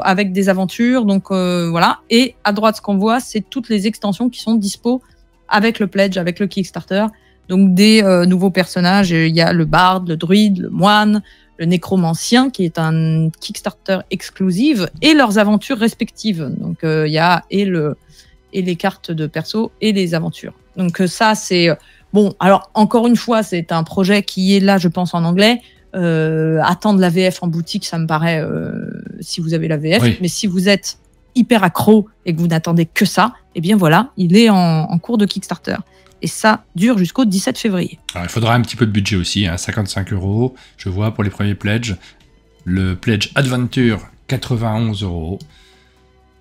avec des aventures. Donc voilà. Et à droite, ce qu'on voit, c'est toutes les extensions qui sont dispo avec le pledge, avec le Kickstarter. Donc des nouveaux personnages. Il y a le barde, le druide, le moine, le nécromancien, qui est un Kickstarter exclusive, et leurs aventures respectives. Donc il y a et les cartes de perso et les aventures. Donc ça, c'est bon. Alors encore une fois, c'est un projet qui est là, je pense, en anglais. Attendre la VF en boutique, ça me paraît, si vous avez la VF. Oui. Mais si vous êtes hyper accro et que vous n'attendez que ça, eh bien voilà, il est en cours de Kickstarter. Et ça dure jusqu'au 17 février. Alors, il faudra un petit peu de budget aussi, hein, 55 €, je vois, pour les premiers pledges. Le pledge Adventure, 91 €.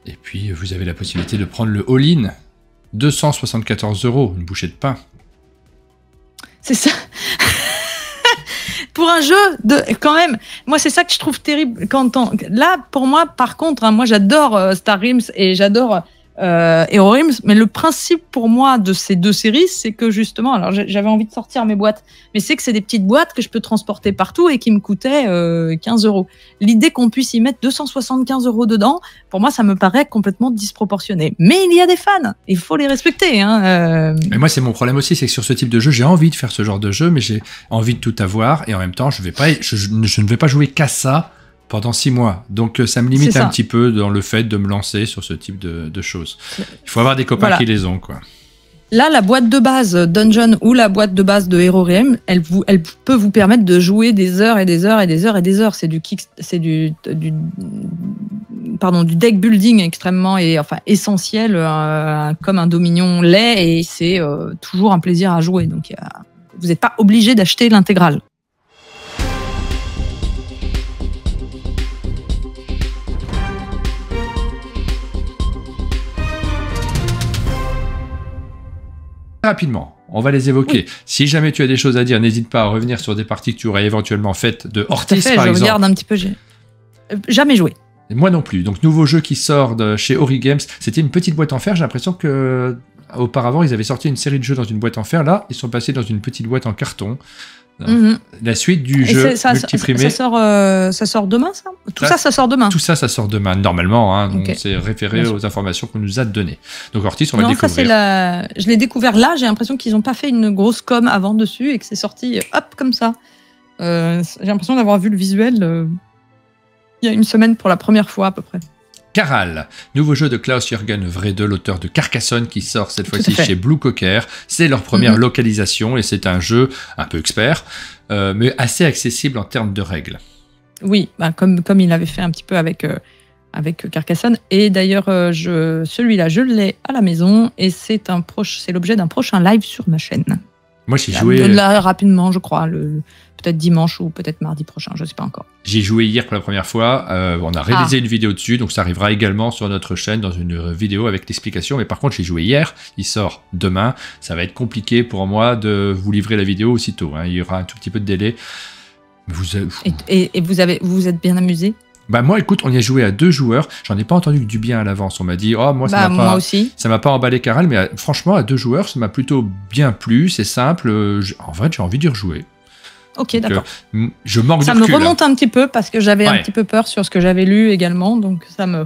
Et puis, vous avez la possibilité de prendre le all-in, 274 €, une bouchée de pain. C'est ça. Pour un jeu quand même, moi c'est ça que je trouve terrible. Là, pour moi, par contre, hein, moi j'adore Star Realms et j'adore Herorealms, mais le principe pour moi de ces deux séries, c'est que justement, alors j'avais envie de sortir mes boîtes, mais c'est que c'est des petites boîtes que je peux transporter partout et qui me coûtaient 15 €. L'idée qu'on puisse y mettre 275 € dedans, pour moi, ça me paraît complètement disproportionné. Mais il y a des fans, il faut les respecter. Hein, Mais moi, c'est mon problème aussi, c'est que sur ce type de jeu, j'ai envie de faire ce genre de jeu, mais j'ai envie de tout avoir, et en même temps, je ne vais pas jouer qu'à ça pendant 6 mois. Donc ça me limite un petit peu dans le fait de me lancer sur ce type de choses. Il faut avoir des copains qui les ont, quoi. Là, la boîte de base Dungeon ou la boîte de base de Herorealm, elle peut vous permettre de jouer des heures et des heures et des heures et des heures. C'est du deck building extrêmement essentiel, comme un Dominion l'est, et c'est toujours un plaisir à jouer. Donc vous n'êtes pas obligé d'acheter l'intégrale. Rapidement, on va les évoquer. Oui. Si jamais tu as des choses à dire, n'hésite pas à revenir sur des parties que tu aurais éventuellement faites de Ortis, par exemple. Je regarde un petit peu. Jamais joué. Et moi non plus. Donc, nouveau jeu qui sort de chez Ori Games. C'était une petite boîte en fer. J'ai l'impression que auparavant, ils avaient sorti une série de jeux dans une boîte en fer. Là, ils sont passés dans une petite boîte en carton. La suite du jeu multiprimé. Ça sort demain, ça ? Ça sort demain. Tout ça sort demain, normalement. Hein, okay. C'est référé aux informations qu'on nous a données. Donc Ortis, on va le découvrir. Je l'ai découvert là. J'ai l'impression qu'ils n'ont pas fait une grosse com avant dessus et que c'est sorti hop comme ça. J'ai l'impression d'avoir vu le visuel il y a une semaine pour la première fois à peu près. Caral, nouveau jeu de Klaus-Jürgen Wrede, l'auteur de Carcassonne, qui sort cette fois-ci chez Blue Cocker. C'est leur première localisation et c'est un jeu un peu expert, mais assez accessible en termes de règles. Oui, comme il avait fait un petit peu avec Carcassonne. Et d'ailleurs, celui-là, je l'ai à la maison et c'est l'objet d'un prochain live sur ma chaîne. Moi, j'ai joué là rapidement, je crois, peut-être dimanche ou peut-être mardi prochain, je ne sais pas encore. J'ai joué hier pour la première fois. On a réalisé une vidéo dessus, donc ça arrivera également sur notre chaîne dans une vidéo avec l'explication. Mais par contre, j'ai joué hier. Il sort demain. Ça va être compliqué pour moi de vous livrer la vidéo aussitôt. Il y aura un tout petit peu de délai. Et vous êtes bien amusé? Bah moi, écoute, on y a joué à 2 joueurs. J'en ai pas entendu que du bien à l'avance. On m'a dit, oh moi ça m'a pas emballé Caral, mais franchement à 2 joueurs, ça m'a plutôt bien plu. C'est simple. En vrai, j'ai envie d'y rejouer. Ok, d'accord. Je manque de recul. Ça me remonte un petit peu parce que j'avais un petit peu peur sur ce que j'avais lu également, donc ça me.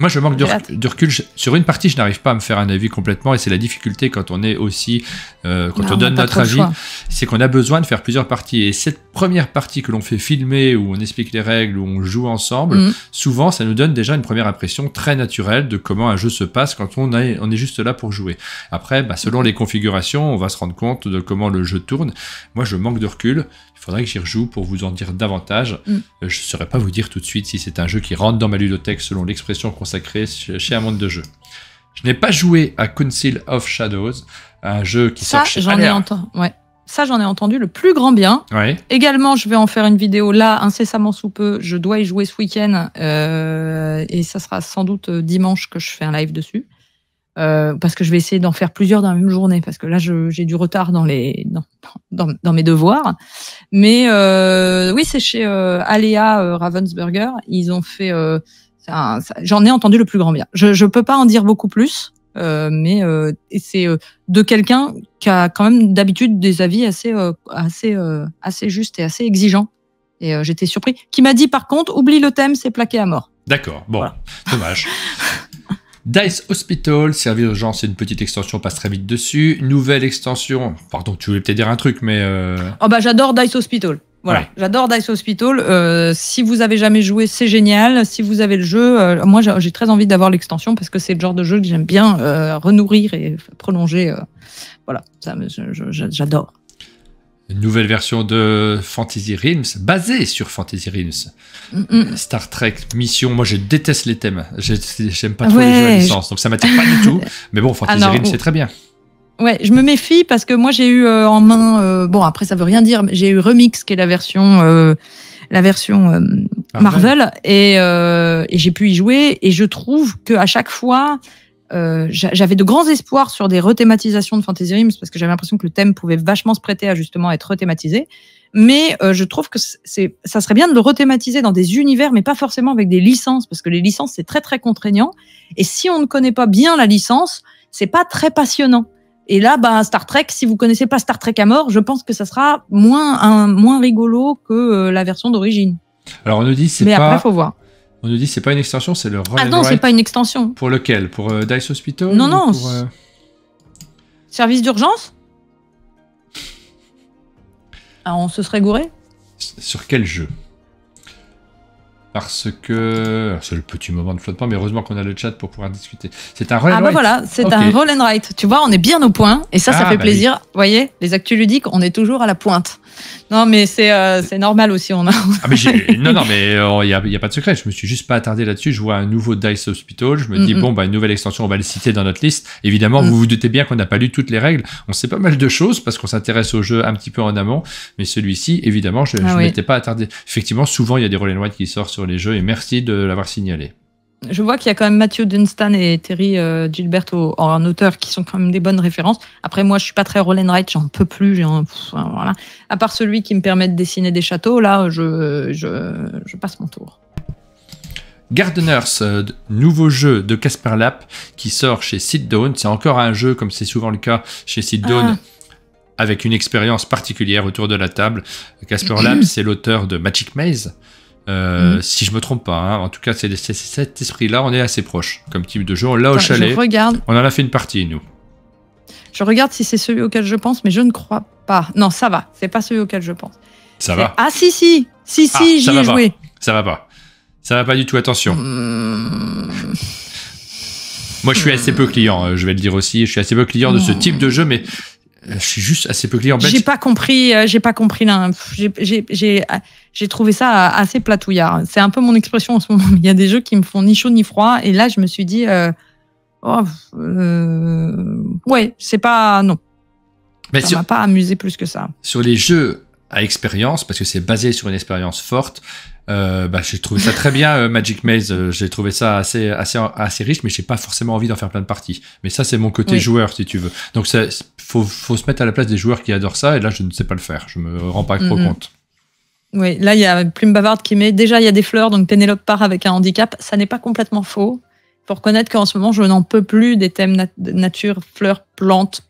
Moi, je manque de recul. Sur une partie, je n'arrive pas à me faire un avis complètement, et c'est la difficulté quand on est aussi, quand on donne notre avis, c'est qu'on a besoin de faire plusieurs parties. Et cette première partie que l'on fait filmer, où on explique les règles, où on joue ensemble, souvent, ça nous donne déjà une première impression très naturelle de comment un jeu se passe quand on est juste là pour jouer. Après, selon les configurations, on va se rendre compte de comment le jeu tourne. Moi, je manque de recul. Il faudrait que j'y rejoue pour vous en dire davantage. Je ne saurais pas vous dire tout de suite si c'est un jeu qui rentre dans ma ludothèque selon l'expression consacrée chez un monde de jeux. Je n'ai pas joué à Council of Shadows, un jeu qui sort chez Alea. Ça, j'en ai entendu le plus grand bien. Ouais. Également, je vais en faire une vidéo là, incessamment sous peu. Je dois y jouer ce week-end et ça sera sans doute dimanche que je fais un live dessus. Parce que je vais essayer d'en faire plusieurs dans la même journée, parce que là j'ai du retard dans mes devoirs. Mais oui, c'est chez Alea Ravensburger. Ils ont fait. J'en ai entendu le plus grand bien. Je peux pas en dire beaucoup plus, mais c'est de quelqu'un qui a quand même d'habitude des avis assez justes et assez exigeants. Et j'étais surpris. Qui m'a dit par contre, oublie le thème, c'est plaqué à mort. D'accord. Bon, voilà. Dommage. Dice Hospital, service d'urgence, c'est une petite extension, on passe très vite dessus. Nouvelle extension, pardon, tu voulais peut-être dire un truc, mais... j'adore Dice Hospital. Voilà, ouais. J'adore Dice Hospital. Si vous avez jamais joué, c'est génial. Si vous avez le jeu, moi j'ai très envie d'avoir l'extension parce que c'est le genre de jeu que j'aime bien renourrir et prolonger. Voilà, ça, j'adore. Une nouvelle version de Fantasy Realms, basée sur Fantasy Realms. Star Trek, Mission, moi je déteste les thèmes. J'aime pas trop les jeux à licence, donc ça m'attire pas du tout. Mais bon, Fantasy Realms, c'est très bien. Ouais, je me méfie parce que moi j'ai eu en main, bon après ça veut rien dire, mais j'ai eu Remix qui est la version Marvel et j'ai pu y jouer et je trouve que à chaque fois j'avais de grands espoirs sur des rethématisations de Fantasy Realms parce que j'avais l'impression que le thème pouvait vachement se prêter à justement être rethématisé. Mais je trouve que ça serait bien de le rethématiser dans des univers, mais pas forcément avec des licences, parce que les licences c'est très très contraignant. Et si on ne connaît pas bien la licence, c'est pas très passionnant. Et là, Star Trek, si vous connaissez pas Star Trek à mort, je pense que ça sera moins rigolo que la version d'origine. Alors on nous dit mais après faut voir. On nous dit c'est pas une extension, c'est le Roll and Write. Ah non, c'est pas une extension. Pour lequel? Pour Dice Hospital? Non. Pour, Service d'urgence? Alors, on se serait gouré? Sur quel jeu? Parce que... C'est le petit moment de flottement, mais heureusement qu'on a le chat pour pouvoir discuter. C'est un Roll and Write. Voilà, c'est un Roll and Write. Tu vois, on est bien au point, et ça fait plaisir. Oui. Vous voyez, les actus ludiques, on est toujours à la pointe. Non, mais c'est normal aussi. Non, mais il y a pas de secret. Je me suis juste pas attardé là-dessus. Je vois un nouveau Dice Hospital. Je me dis une nouvelle extension, on va le citer dans notre liste. Évidemment, vous vous doutez bien qu'on n'a pas lu toutes les règles. On sait pas mal de choses parce qu'on s'intéresse au jeu un petit peu en amont. Mais celui-ci, évidemment, je m'étais pas attardé. Effectivement, souvent il y a des Roll and Write qui sortent sur les jeux et merci de l'avoir signalé. Je vois qu'il y a quand même Matthew Dunstan et Terry Gilbert en auteur qui sont quand même des bonnes références. Après, moi, je suis pas très Roll and Write, j'en peux plus. Voilà. À part celui qui me permet de dessiner des châteaux, là, je passe mon tour. Gardeners, nouveau jeu de Casper Lap qui sort chez Sit Down. C'est encore un jeu, comme c'est souvent le cas chez Sit Down, avec une expérience particulière autour de la table. Casper Lap, c'est l'auteur de Magic Maze. Si je me trompe pas, en tout cas c'est cet esprit-là, on est assez proche comme type de jeu. On l'a au chalet. On en a fait une partie, nous. Je regarde si c'est celui auquel je pense, mais je ne crois pas. Non, ça va, c'est pas celui auquel je pense. Ça va. Ah si, j'y ai joué. Ça va pas du tout, attention. Moi, je suis assez peu client, je vais le dire aussi. Je suis assez peu client de ce type de jeu, mais je suis juste assez peu client. J'ai pas compris là. J'ai trouvé ça assez platouillard. C'est un peu mon expression en ce moment. Il y a des jeux qui me font ni chaud ni froid, et là, je me suis dit, ouais, c'est pas, non. Mais ça m'a pas amusé plus que ça. Sur les jeux à expérience, parce que c'est basé sur une expérience forte, j'ai trouvé ça très bien, Magic Maze. J'ai trouvé ça assez riche, mais j'ai pas forcément envie d'en faire plein de parties. Mais ça, c'est mon côté joueur, si tu veux. Donc, faut se mettre à la place des joueurs qui adorent ça, et là, je ne sais pas le faire. Je me rends pas trop compte. Oui, là, il y a Plume Bavarde qui met, déjà, il y a des fleurs, donc Pénélope part avec un handicap. Ça n'est pas complètement faux. Faut reconnaître qu'en ce moment, je n'en peux plus des thèmes nature, fleurs, plantes,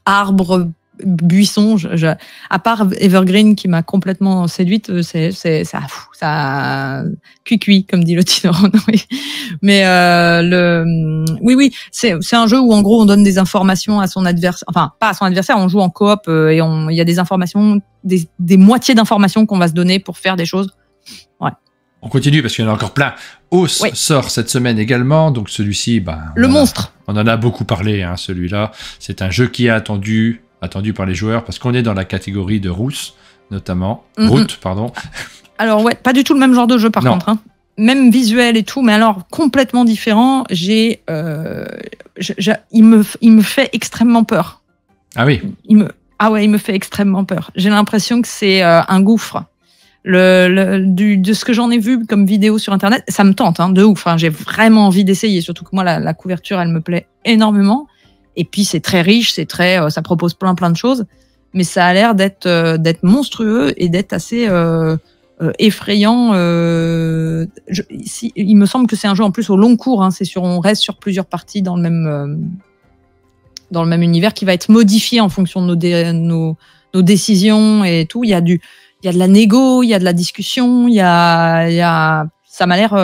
arbres, buissons. À part Evergreen qui m'a complètement séduite, ça cuit, comme dit le Tinoron. Oui. Mais oui, c'est un jeu où en gros on donne des informations à son adversaire, enfin pas à son adversaire, on joue en coop et il y a des informations, des moitiés d'informations qu'on va se donner pour faire des choses. Ouais. On continue parce qu'il y en a encore plein. Os sort cette semaine également, donc celui-ci, monstre. On en a beaucoup parlé, hein, celui-là. C'est un jeu qui est attendu par les joueurs parce qu'on est dans la catégorie de Rousse, notamment. Route, pardon. Alors ouais, pas du tout le même genre de jeu par contre. Hein. Même visuel et tout, mais alors complètement différent. Il me fait extrêmement peur. Ah oui. Il me fait extrêmement peur. J'ai l'impression que c'est un gouffre. De ce que j'en ai vu comme vidéo sur internet, ça me tente, hein, de ouf. Hein. J'ai vraiment envie d'essayer, surtout que moi la couverture, elle me plaît énormément. Et puis c'est très riche, ça propose plein de choses, mais ça a l'air d'être monstrueux et d'être assez effrayant. Il me semble que c'est un jeu en plus au long cours. Hein, on reste sur plusieurs parties dans le même univers qui va être modifié en fonction de nos décisions et tout. Il y a de la négo, il y a de la discussion, ça m'a l'air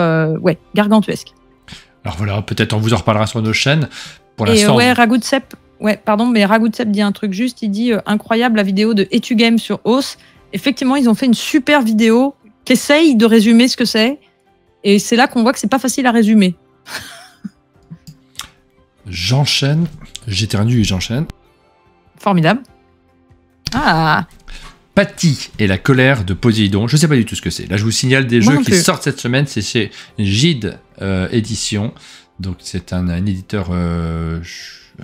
gargantuesque. Alors voilà, peut-être on vous en reparlera sur nos chaînes. Pour et Ragoutsep dit un truc juste, il dit incroyable la vidéo de Etu Game sur Os. Effectivement, ils ont fait une super vidéo qui essaye de résumer ce que c'est, et c'est là qu'on voit que c'est pas facile à résumer. J'enchaîne, j'éternue et j'enchaîne. Formidable. Ah. Patty et la colère de Poséidon, je sais pas du tout ce que c'est. Là, je vous signale des jeux qui sortent cette semaine, c'est chez Gide Édition. Donc c'est un éditeur, je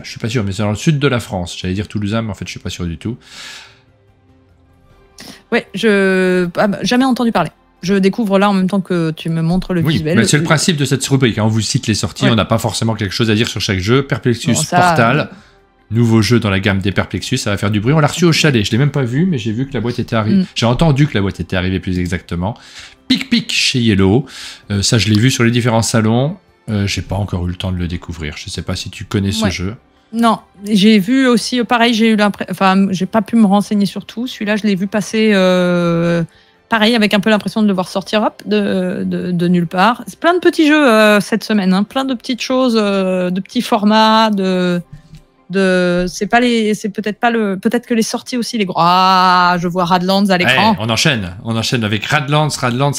suis pas sûr, mais c'est dans le sud de la France. J'allais dire toulousain, mais en fait je suis pas sûr du tout. Ouais, jamais entendu parler. Je découvre là en même temps que tu me montres le visuel. Mais c'est le principe de cette rubrique. Hein. On vous cite les sorties, on n'a pas forcément quelque chose à dire sur chaque jeu. Perplexus, Portal, nouveau jeu dans la gamme des Perplexus, ça va faire du bruit. On l'a reçu au chalet, je l'ai même pas vu, mais j'ai vu que la boîte était arrivée. J'ai entendu que la boîte était arrivée plus exactement. Pic chez Yellow, ça je l'ai vu sur les différents salons. J'ai pas encore eu le temps de le découvrir. Je sais pas si tu connais ce jeu. Non, j'ai vu aussi, pareil, j'ai pas pu me renseigner sur tout. Celui-là, je l'ai vu passer, pareil, avec un peu l'impression de le voir sortir de nulle part. C'est plein de petits jeux cette semaine, hein, plein de petites choses, de petits formats, peut-être que les sorties aussi, les gros. Ah, je vois Radlands à l'écran. On enchaîne avec Radlands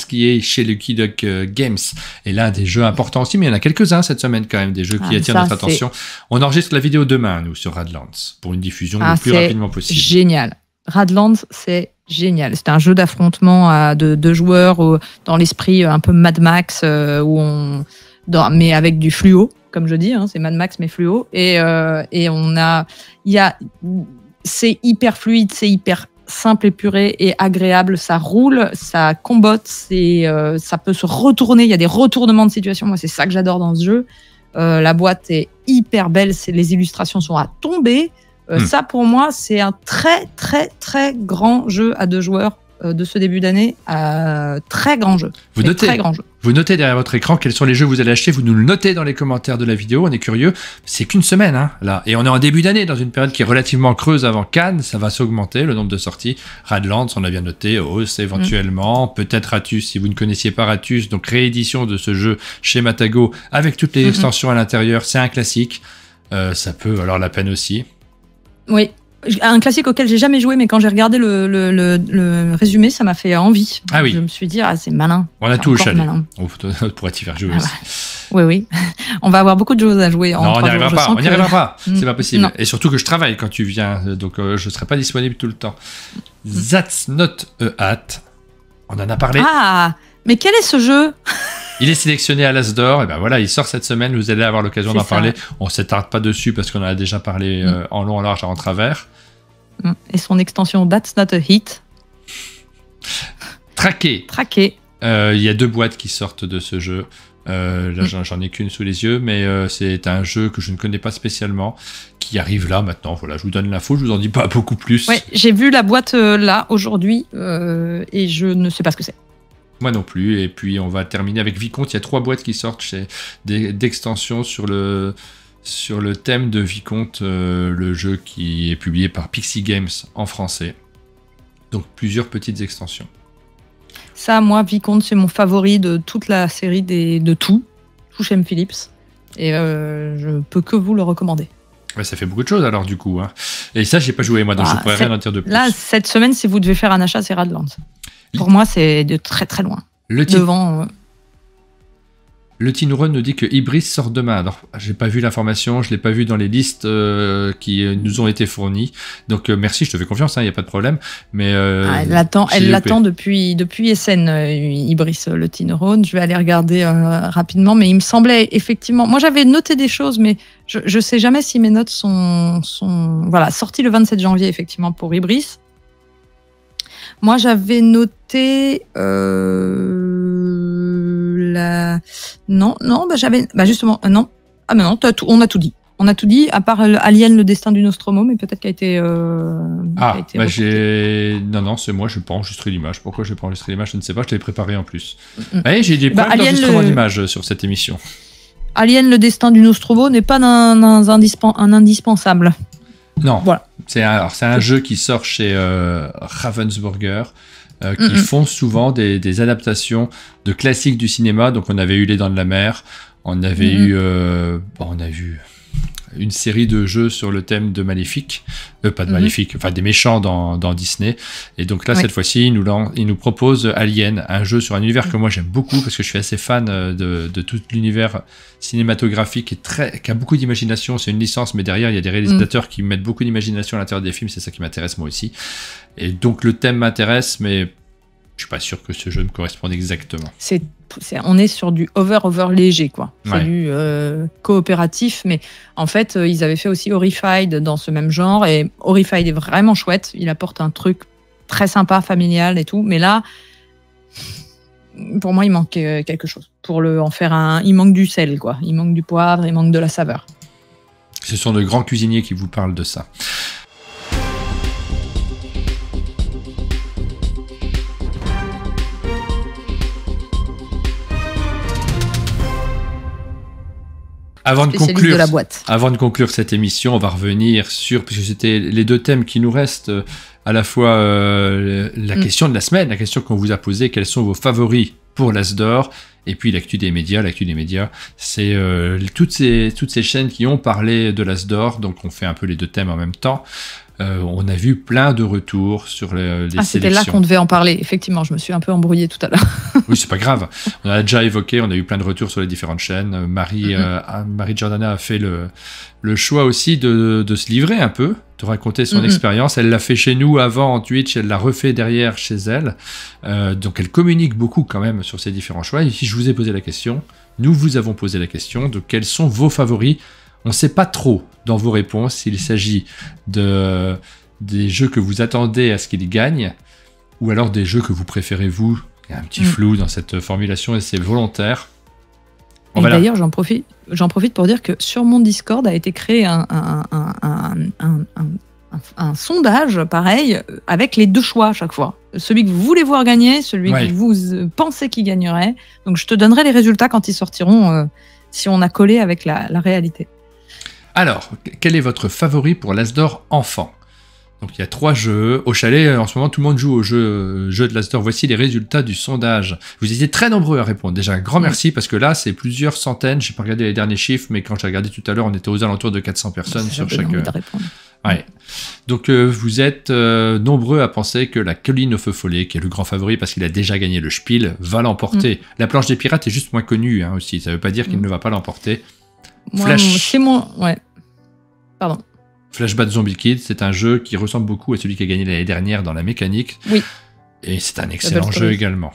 qui est chez Lucky Duck Games. Et là, des jeux importants aussi, mais il y en a quelques-uns cette semaine quand même, des jeux qui attirent notre attention. On enregistre la vidéo demain, nous, sur Radlands, pour une diffusion le plus rapidement possible. Génial. Radlands, c'est génial. C'est un jeu d'affrontement de deux joueurs dans l'esprit un peu Mad Max, mais avec du fluo. Comme je dis, hein, c'est Mad Max mais fluo, et c'est hyper fluide, c'est hyper simple, épuré et agréable, ça roule, ça combotte, ça peut se retourner, il y a des retournements de situation, moi c'est ça que j'adore dans ce jeu. La boîte est hyper belle, les illustrations sont à tomber, ça pour moi c'est un très très très grand jeu à deux joueurs de ce début d'année, très grand jeu. Vous notez derrière votre écran quels sont les jeux que vous allez acheter, vous nous le notez dans les commentaires de la vidéo, on est curieux. C'est qu'une semaine, hein, là. Et on est en début d'année, dans une période qui est relativement creuse avant Cannes, ça va s'augmenter, le nombre de sorties. Radlands, on a bien noté, Os éventuellement, peut-être Ratus, si vous ne connaissiez pas Ratus, donc réédition de ce jeu chez Matago, avec toutes les extensions à l'intérieur, c'est un classique. Ça peut valoir la peine aussi. Oui. Un classique auquel j'ai jamais joué, mais quand j'ai regardé le résumé, ça m'a fait envie. Ah oui. Je me suis dit, c'est malin. On a tout au chalet. On pourrait t'y faire jouer aussi. Oui. On va avoir beaucoup de choses à jouer. Non, on n'y arrivera pas. On n'y arrivera pas. C'est pas possible. Non. Et surtout que je travaille quand tu viens, donc je ne serai pas disponible tout le temps. That's not a hat. On en a parlé. Ah, mais quel est ce jeu? Il est sélectionné à l'As d'Or, et ben voilà, il sort cette semaine, vous allez avoir l'occasion d'en parler. On ne s'attarde pas dessus parce qu'on en a déjà parlé en long, en large et en travers. Et son extension That's Not a Hit. Traqué. Il y a 2 boîtes qui sortent de ce jeu. Là, j'en ai qu'une sous les yeux, mais c'est un jeu que je ne connais pas spécialement, qui arrive là maintenant. Voilà, je vous donne l'info, je vous en dis pas beaucoup plus. Ouais, j'ai vu la boîte là aujourd'hui et je ne sais pas ce que c'est. Moi non plus. Et puis on va terminer avec Vicomte. Il y a 3 boîtes qui sortent d'extensions sur le thème de Vicomte, le jeu qui est publié par Pixie Games en français. Donc plusieurs petites extensions. Ça, moi, Vicomte, c'est mon favori de toute la série de tout chez M. Phillips. Et je peux que vous le recommander. Ouais, ça fait beaucoup de choses alors du coup. Hein. Et ça, j'ai pas joué moi, donc je pourrais rien en dire de plus. Là, cette semaine, si vous devez faire un achat, c'est Radlands. Pour moi, c'est de très très loin. Devant. Le Tin Run nous dit que Ibris sort demain. Alors, j'ai pas vu l'information, je l'ai pas vu dans les listes qui nous ont été fournies. Donc merci, je te fais confiance, il n'y a pas de problème. Mais elle l'attend depuis SN, Ibris, le Tin Run. Je vais aller regarder rapidement, mais il me semblait effectivement. Moi, j'avais noté des choses, mais je sais jamais si mes notes sont voilà, sorties le 27 janvier effectivement pour Ibris. Moi, j'avais noté justement non. Ah mais non, on a tout dit. On a tout dit, à part Alien, le destin du Nostromo, mais peut-être qu'il a été. Non, c'est moi, je n'ai pas enregistré l'image. Pourquoi je n'ai pas enregistré l'image, je ne sais pas, je l'ai préparé en plus. J'ai des problèmes d'enregistrement d'image sur cette émission. Alien, le destin du Nostromo n'est pas un indispensable. Non, voilà. C'est un jeu qui sort chez Ravensburger, qui font souvent des adaptations de classiques du cinéma. Donc on avait eu Les Dents de la Mer, on avait on a vu une série de jeux sur le thème de Maléfique, pas de Maléfique, enfin des méchants dans Disney. Et donc là, cette fois-ci, il nous propose Alien, un jeu sur un univers que moi j'aime beaucoup parce que je suis assez fan de tout l'univers cinématographique qui a beaucoup d'imagination. C'est une licence, mais derrière, il y a des réalisateurs qui mettent beaucoup d'imagination à l'intérieur des films. C'est ça qui m'intéresse moi aussi. Et donc le thème m'intéresse, mais je suis pas sûr que ce jeu me corresponde exactement. On est sur du over léger, quoi. C'est du coopératif, mais en fait, ils avaient fait aussi Horrified dans ce même genre, et Horrified est vraiment chouette. Il apporte un truc très sympa, familial et tout, mais là, pour moi, il manque quelque chose. Pour en faire il manque du sel, quoi. Il manque du poivre, il manque de la saveur. Ce sont de grands cuisiniers qui vous parlent de ça. Avant de conclure cette émission, on va revenir sur, puisque c'était les 2 thèmes qui nous restent, à la fois la question de la semaine, la question qu'on vous a posée, quels sont vos favoris pour l'As d'Or, et puis l'actu des médias. L'actu des médias, c'est toutes ces chaînes qui ont parlé de l'As d'Or, donc on fait un peu les 2 thèmes en même temps. On a vu plein de retours sur les sélections. C'était là qu'on devait en parler. Effectivement, je me suis un peu embrouillée tout à l'heure. Oui, c'est pas grave. On a déjà évoqué, on a eu plein de retours sur les différentes chaînes. Marie Giordana a fait le choix aussi de se livrer un peu, de raconter son expérience. Elle l'a fait chez nous avant en Twitch, elle l'a refait derrière chez elle. Donc elle communique beaucoup quand même sur ses différents choix. Et si je vous ai posé la question, nous vous avons posé la question de quels sont vos favoris. On ne sait pas trop dans vos réponses s'il s'agit des jeux que vous attendez à ce qu'ils gagnent ou alors des jeux que vous préférez vous. Il y a un petit flou dans cette formulation et c'est volontaire. D'ailleurs, j'en profite pour dire que sur mon Discord a été créé un sondage pareil avec les 2 choix à chaque fois. Celui que vous voulez voir gagner, celui que vous pensez qui gagnerait. Donc je te donnerai les résultats quand ils sortiront si on a collé avec la réalité. Alors, quel est votre favori pour l'As d'Or enfant ? Donc il y a 3 jeux. Au chalet, en ce moment, tout le monde joue au jeu de l'As d'Or. Voici les résultats du sondage. Vous étiez très nombreux à répondre. Déjà, un grand merci, parce que là, c'est plusieurs centaines. Je n'ai pas regardé les derniers chiffres, mais quand j'ai regardé tout à l'heure, on était aux alentours de 400 personnes sur chaque... Ouais. Donc vous êtes nombreux à penser que la colline au feu follet, qui est le grand favori parce qu'il a déjà gagné le Spiel, va l'emporter. La planche des pirates est juste moins connue aussi. Ça ne veut pas dire qu'il ne va pas l'emporter. C'est mon... Ouais. Pardon. Flashback Zombie Kids, c'est un jeu qui ressemble beaucoup à celui qui a gagné l'année dernière dans la mécanique. Oui. Et c'est un excellent jeu également.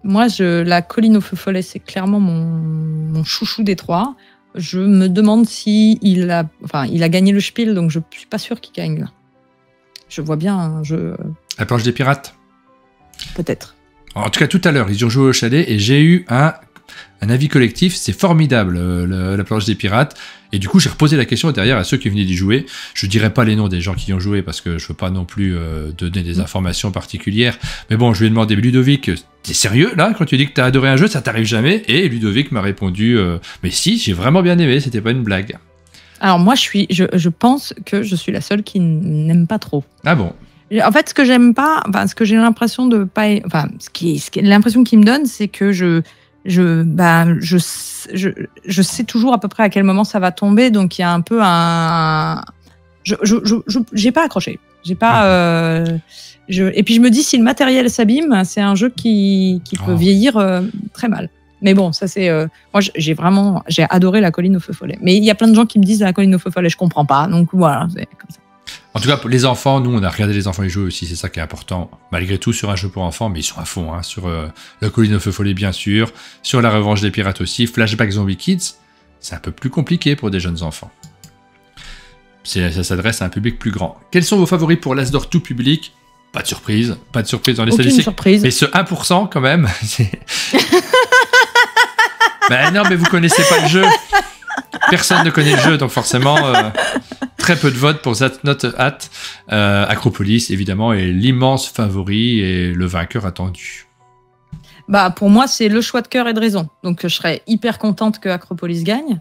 Moi, la colline au feu follet, c'est clairement mon chouchou des trois. Je me demande il a gagné le Spiel, donc je suis pas sûr qu'il gagne là. Je vois bien un jeu. La planche des pirates. Peut-être. En tout cas, tout à l'heure, ils ont joué au chalet et j'ai eu un avis collectif. C'est formidable, la planche des pirates. Et du coup, j'ai reposé la question derrière à ceux qui venaient d'y jouer. Je dirais pas les noms des gens qui y ont joué parce que je veux pas non plus donner des informations particulières. Mais bon, je lui ai demandé, Ludovic, t'es sérieux là quand tu dis que t'as adoré un jeu, ça t'arrive jamais? Et Ludovic m'a répondu, mais si, j'ai vraiment bien aimé, c'était pas une blague. Alors moi, je pense que je suis la seule qui n'aime pas trop. Ah bon? En fait, ce que j'aime pas, ce que j'ai l'impression de pas, l'impression qu'il me donne, c'est que je sais toujours à peu près à quel moment ça va tomber, donc il y a un peu j'ai pas accroché. J'ai pas. Et puis je me dis, si le matériel s'abîme, c'est un jeu qui peut vieillir très mal. Mais bon, ça c'est. Moi, j'ai adoré la colline au feu follet. Mais il y a plein de gens qui me disent la colline au feu follet, je comprends pas. Donc voilà, c'est comme ça. En tout cas, pour les enfants, nous, on a regardé les enfants y jouer aussi, c'est ça qui est important. Malgré tout, sur un jeu pour enfants, mais ils sont à fond, sur la colline au feu follet, bien sûr, sur la revanche des pirates aussi, Flashback Zombie Kids, c'est un peu plus compliqué pour des jeunes enfants. Ça s'adresse à un public plus grand. Quels sont vos favoris pour l'As d'Or tout public? Pas de surprise dans les statistiques. Mais ce 1% quand même, c'est... Ben non, mais vous connaissez pas le jeu. Personne ne connaît le jeu, donc forcément, très peu de votes pour That's Not a Hat. Acropolis, évidemment, est l'immense favori et le vainqueur attendu. Pour moi, c'est le choix de cœur et de raison. Donc, je serais hyper contente que Acropolis gagne.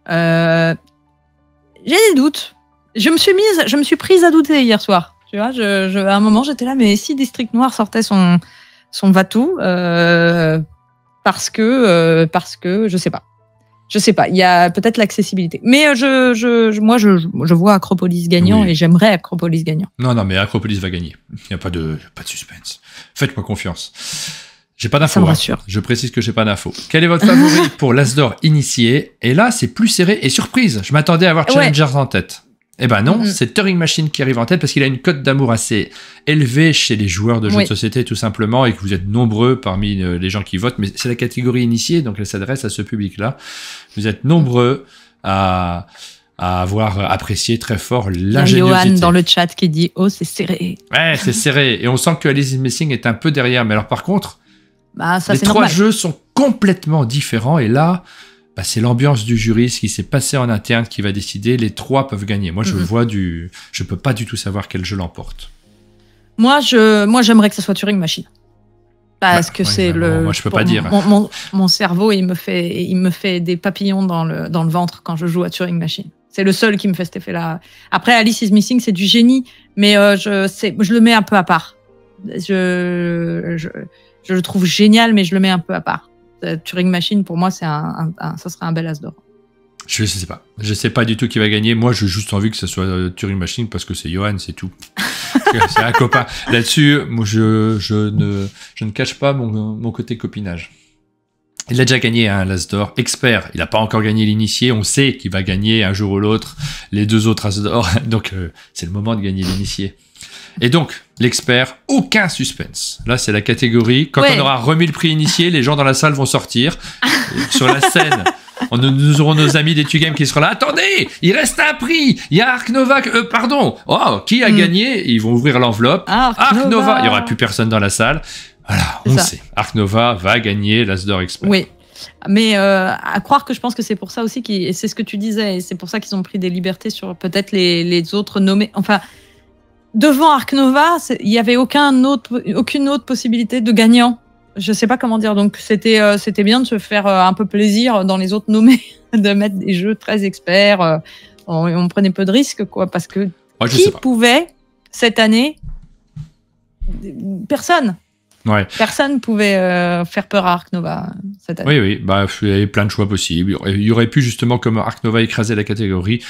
J'ai des doutes. Je me suis prise à douter hier soir. Tu vois, à un moment, j'étais là, mais si District Noir sortait son Vatou, parce que je sais pas. Il y a peut-être l'accessibilité. Mais moi, je vois Acropolis gagnant et j'aimerais Acropolis gagnant. Non, mais Acropolis va gagner. Il n'y a pas de suspense. Faites-moi confiance. J'ai pas d'infos. Ça me rassure. Je précise que j'ai pas d'infos. Quel est votre favori pour l'As d'Or initié? Et là, c'est plus serré et surprise. Je m'attendais à avoir Challengers en tête. Eh ben non, c'est Turing Machine qui arrive en tête parce qu'il a une cote d'amour assez élevée chez les joueurs de jeux de société tout simplement et que vous êtes nombreux parmi les gens qui votent, mais c'est la catégorie initiée, donc elle s'adresse à ce public-là. Vous êtes nombreux à avoir apprécié très fort l'ingéniosité. Johan dans le chat qui dit « Oh, c'est serré ». Ouais, c'est serré. Et on sent que Alice is Missing est un peu derrière. Mais alors par contre, ça, les trois jeux sont complètement différents et là... c'est l'ambiance du jury, ce qui s'est passé en interne qui va décider. Les trois peuvent gagner. Moi, je peux pas du tout savoir quel jeu l'emporte. Moi, j'aimerais que ce soit Turing Machine. Parce que c'est moi, je peux pas dire. Mon cerveau, il me fait des papillons dans le ventre quand je joue à Turing Machine. C'est le seul qui me fait cet effet-là. Après, Alice is Missing, c'est du génie, mais je le mets un peu à part. Je le trouve génial, mais je le mets un peu à part. Turing Machine, pour moi, ça serait un bel As d'Or. Je sais pas. Je sais pas du tout qui va gagner. Moi, j'ai juste envie que ce soit Turing Machine parce que c'est Johan, c'est tout. C'est un copain. Là-dessus, moi, je ne cache pas mon côté copinage. Il a déjà gagné un As d'Or. Expert, il n'a pas encore gagné l'initié. On sait qu'il va gagner un jour ou l'autre les deux autres As d'Or. Donc, c'est le moment de gagner l'initié. Et donc, l'expert, aucun suspense. Là, c'est la catégorie. Quand on aura remis le prix initié, les gens dans la salle vont sortir. Sur la scène, nous aurons nos amis des TuGames qui seront là. Attendez, il reste un prix. Il y a Ark Nova. Pardon. Oh, qui a gagné? Ils vont ouvrir l'enveloppe. Ark Nova. Il n'y aura plus personne dans la salle. Voilà, on sait. Ark Nova va gagner l'As d'Or Expert. Oui. Mais à croire que je pense que c'est pour ça aussi, c'est ce que tu disais, et c'est pour ça qu'ils ont pris des libertés sur peut-être les autres nommés. Enfin, devant Ark Nova, il n'y avait aucune autre possibilité de gagnant. Je ne sais pas comment dire. Donc, c'était bien de se faire un peu plaisir dans les autres nommés, de mettre des jeux très experts. On prenait peu de risques, quoi, parce que qui pouvait, cette année, personne. Ouais. Personne pouvait faire peur à Ark Nova cette année. Oui. Il y avait plein de choix possibles. Il y aurait pu, justement, comme Ark Nova écraser la catégorie,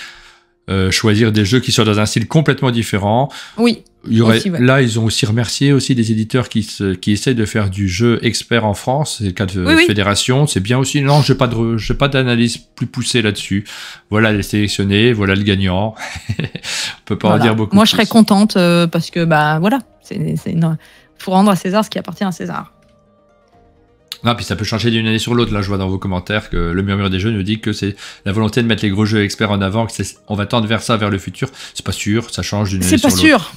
choisir des jeux qui sont dans un style complètement différent. Oui. Il y aurait, aussi, ouais. Là, ils ont aussi remercié aussi des éditeurs qui essaient de faire du jeu expert en France. C'est le cas de Fédération. C'est bien aussi. Non, j'ai pas d'analyse plus poussée là-dessus. Voilà les sélectionnés, voilà le gagnant. On peut pas en dire beaucoup. Moi, je serais contente parce que voilà, faut rendre à César ce qui appartient à César. Non, puis ça peut changer d'une année sur l'autre. Là, je vois dans vos commentaires que le murmure des jeux nous dit que c'est la volonté de mettre les gros jeux experts en avant, que on va tendre vers ça, vers le futur. C'est pas sûr, ça change d'une année sur l'autre. C'est pas sûr.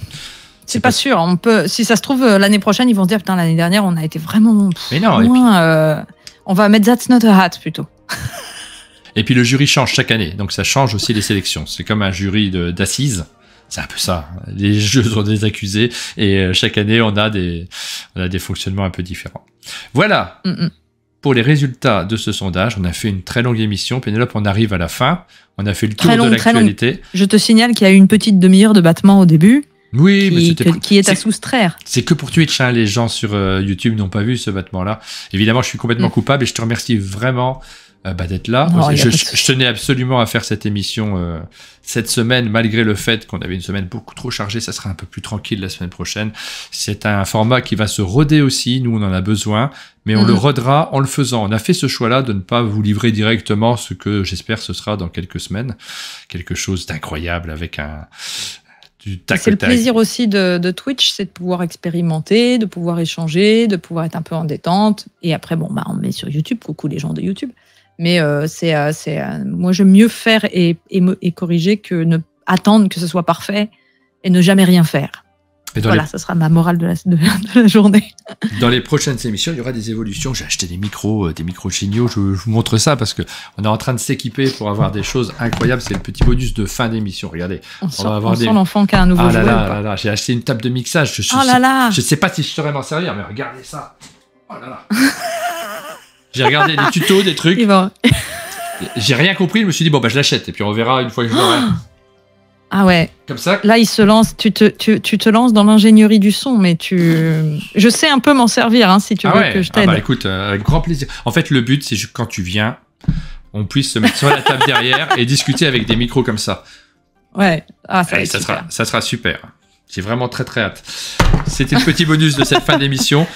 C'est pas sûr. On peut, si ça se trouve, l'année prochaine, ils vont se dire, putain, l'année dernière, on a été vraiment mais non, loin. On va mettre That's Not a Hat plutôt. Et puis le jury change chaque année, donc ça change aussi les sélections. C'est comme un jury d'assises. C'est un peu ça. Les jeux sont des accusés et chaque année, on a des fonctionnements un peu différents. Voilà. Pour les résultats de ce sondage. On a fait une très longue émission. Pénélope, on arrive à la fin. On a fait le tour de l'actualité. Je te signale qu'il y a eu une petite demi-heure de battement au début. Oui, qui est à soustraire. C'est que pour Twitch, hein, les gens sur YouTube n'ont pas vu ce battement-là. Évidemment, je suis complètement coupable et je te remercie vraiment d'être là. Non, je tenais absolument à faire cette émission cette semaine, malgré le fait qu'on avait une semaine beaucoup trop chargée. Ça sera un peu plus tranquille la semaine prochaine. C'est un format qui va se roder aussi. Nous, on en a besoin, mais on le rodera en le faisant. On a fait ce choix-là de ne pas vous livrer directement ce que j'espère ce sera dans quelques semaines. Quelque chose d'incroyable avec c'est le plaisir aussi de Twitch, c'est de pouvoir expérimenter, de pouvoir échanger, de pouvoir être un peu en détente. Et après, on met sur YouTube. Coucou les gens de YouTube. Mais moi, j'aime mieux faire et corriger que attendre que ce soit parfait et ne jamais rien faire. Voilà, ça sera ma morale de la journée. Dans les prochaines émissions, il y aura des évolutions. J'ai acheté des micros géniaux. Je vous montre ça parce que on est en train de s'équiper pour avoir des choses incroyables. C'est le petit bonus de fin d'émission. Regardez. On sent l'enfant qui a un nouveau jouet. Là. J'ai acheté une table de mixage. Je sais pas si je saurais m'en servir, mais regardez ça. Oh là là. J'ai regardé des tutos, des trucs. J'ai rien compris. Je me suis dit, je l'achète. Et puis on verra une fois que je l'aurai. Ah ouais. Comme ça. Là, il se lance. Tu te lances dans l'ingénierie du son, mais je sais un peu m'en servir, si tu veux que je t'aide. Écoute, avec grand plaisir. En fait, le but, c'est que quand tu viens, on puisse se mettre sur la table derrière et discuter avec des micros comme ça. Ouais. Ça sera super. J'ai vraiment très très hâte. C'était le petit bonus de cette fin d'émission.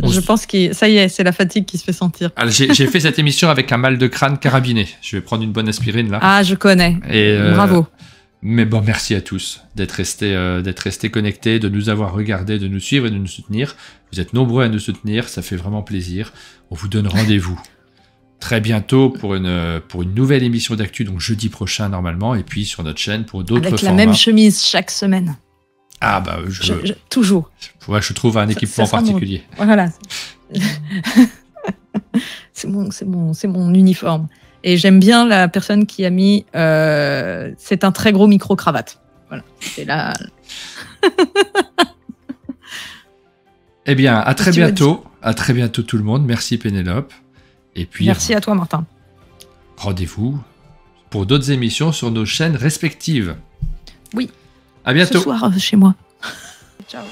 Je pense que ça y est, c'est la fatigue qui se fait sentir. J'ai fait cette émission avec un mal de crâne carabiné. Je vais prendre une bonne aspirine là. Ah, je connais. Bravo. Mais merci à tous d'être restés connectés, de nous avoir regardés, de nous suivre et de nous soutenir. Vous êtes nombreux à nous soutenir, ça fait vraiment plaisir. On vous donne rendez-vous très bientôt pour une nouvelle émission d'actu, donc jeudi prochain normalement, et puis sur notre chaîne pour d'autres formats. Avec la même chemise chaque semaine. Ah toujours. Ouais, je trouve un équipement particulier. Voilà. c'est mon uniforme. Et j'aime bien la personne qui a mis c'est un très gros micro-cravate. Voilà. C'est là. Eh bien, à très bientôt. À très bientôt tout le monde. Merci Pénélope. Et puis merci à toi Martin. Rendez-vous pour d'autres émissions sur nos chaînes respectives. Oui. À bientôt. Ce soir chez moi. Ciao.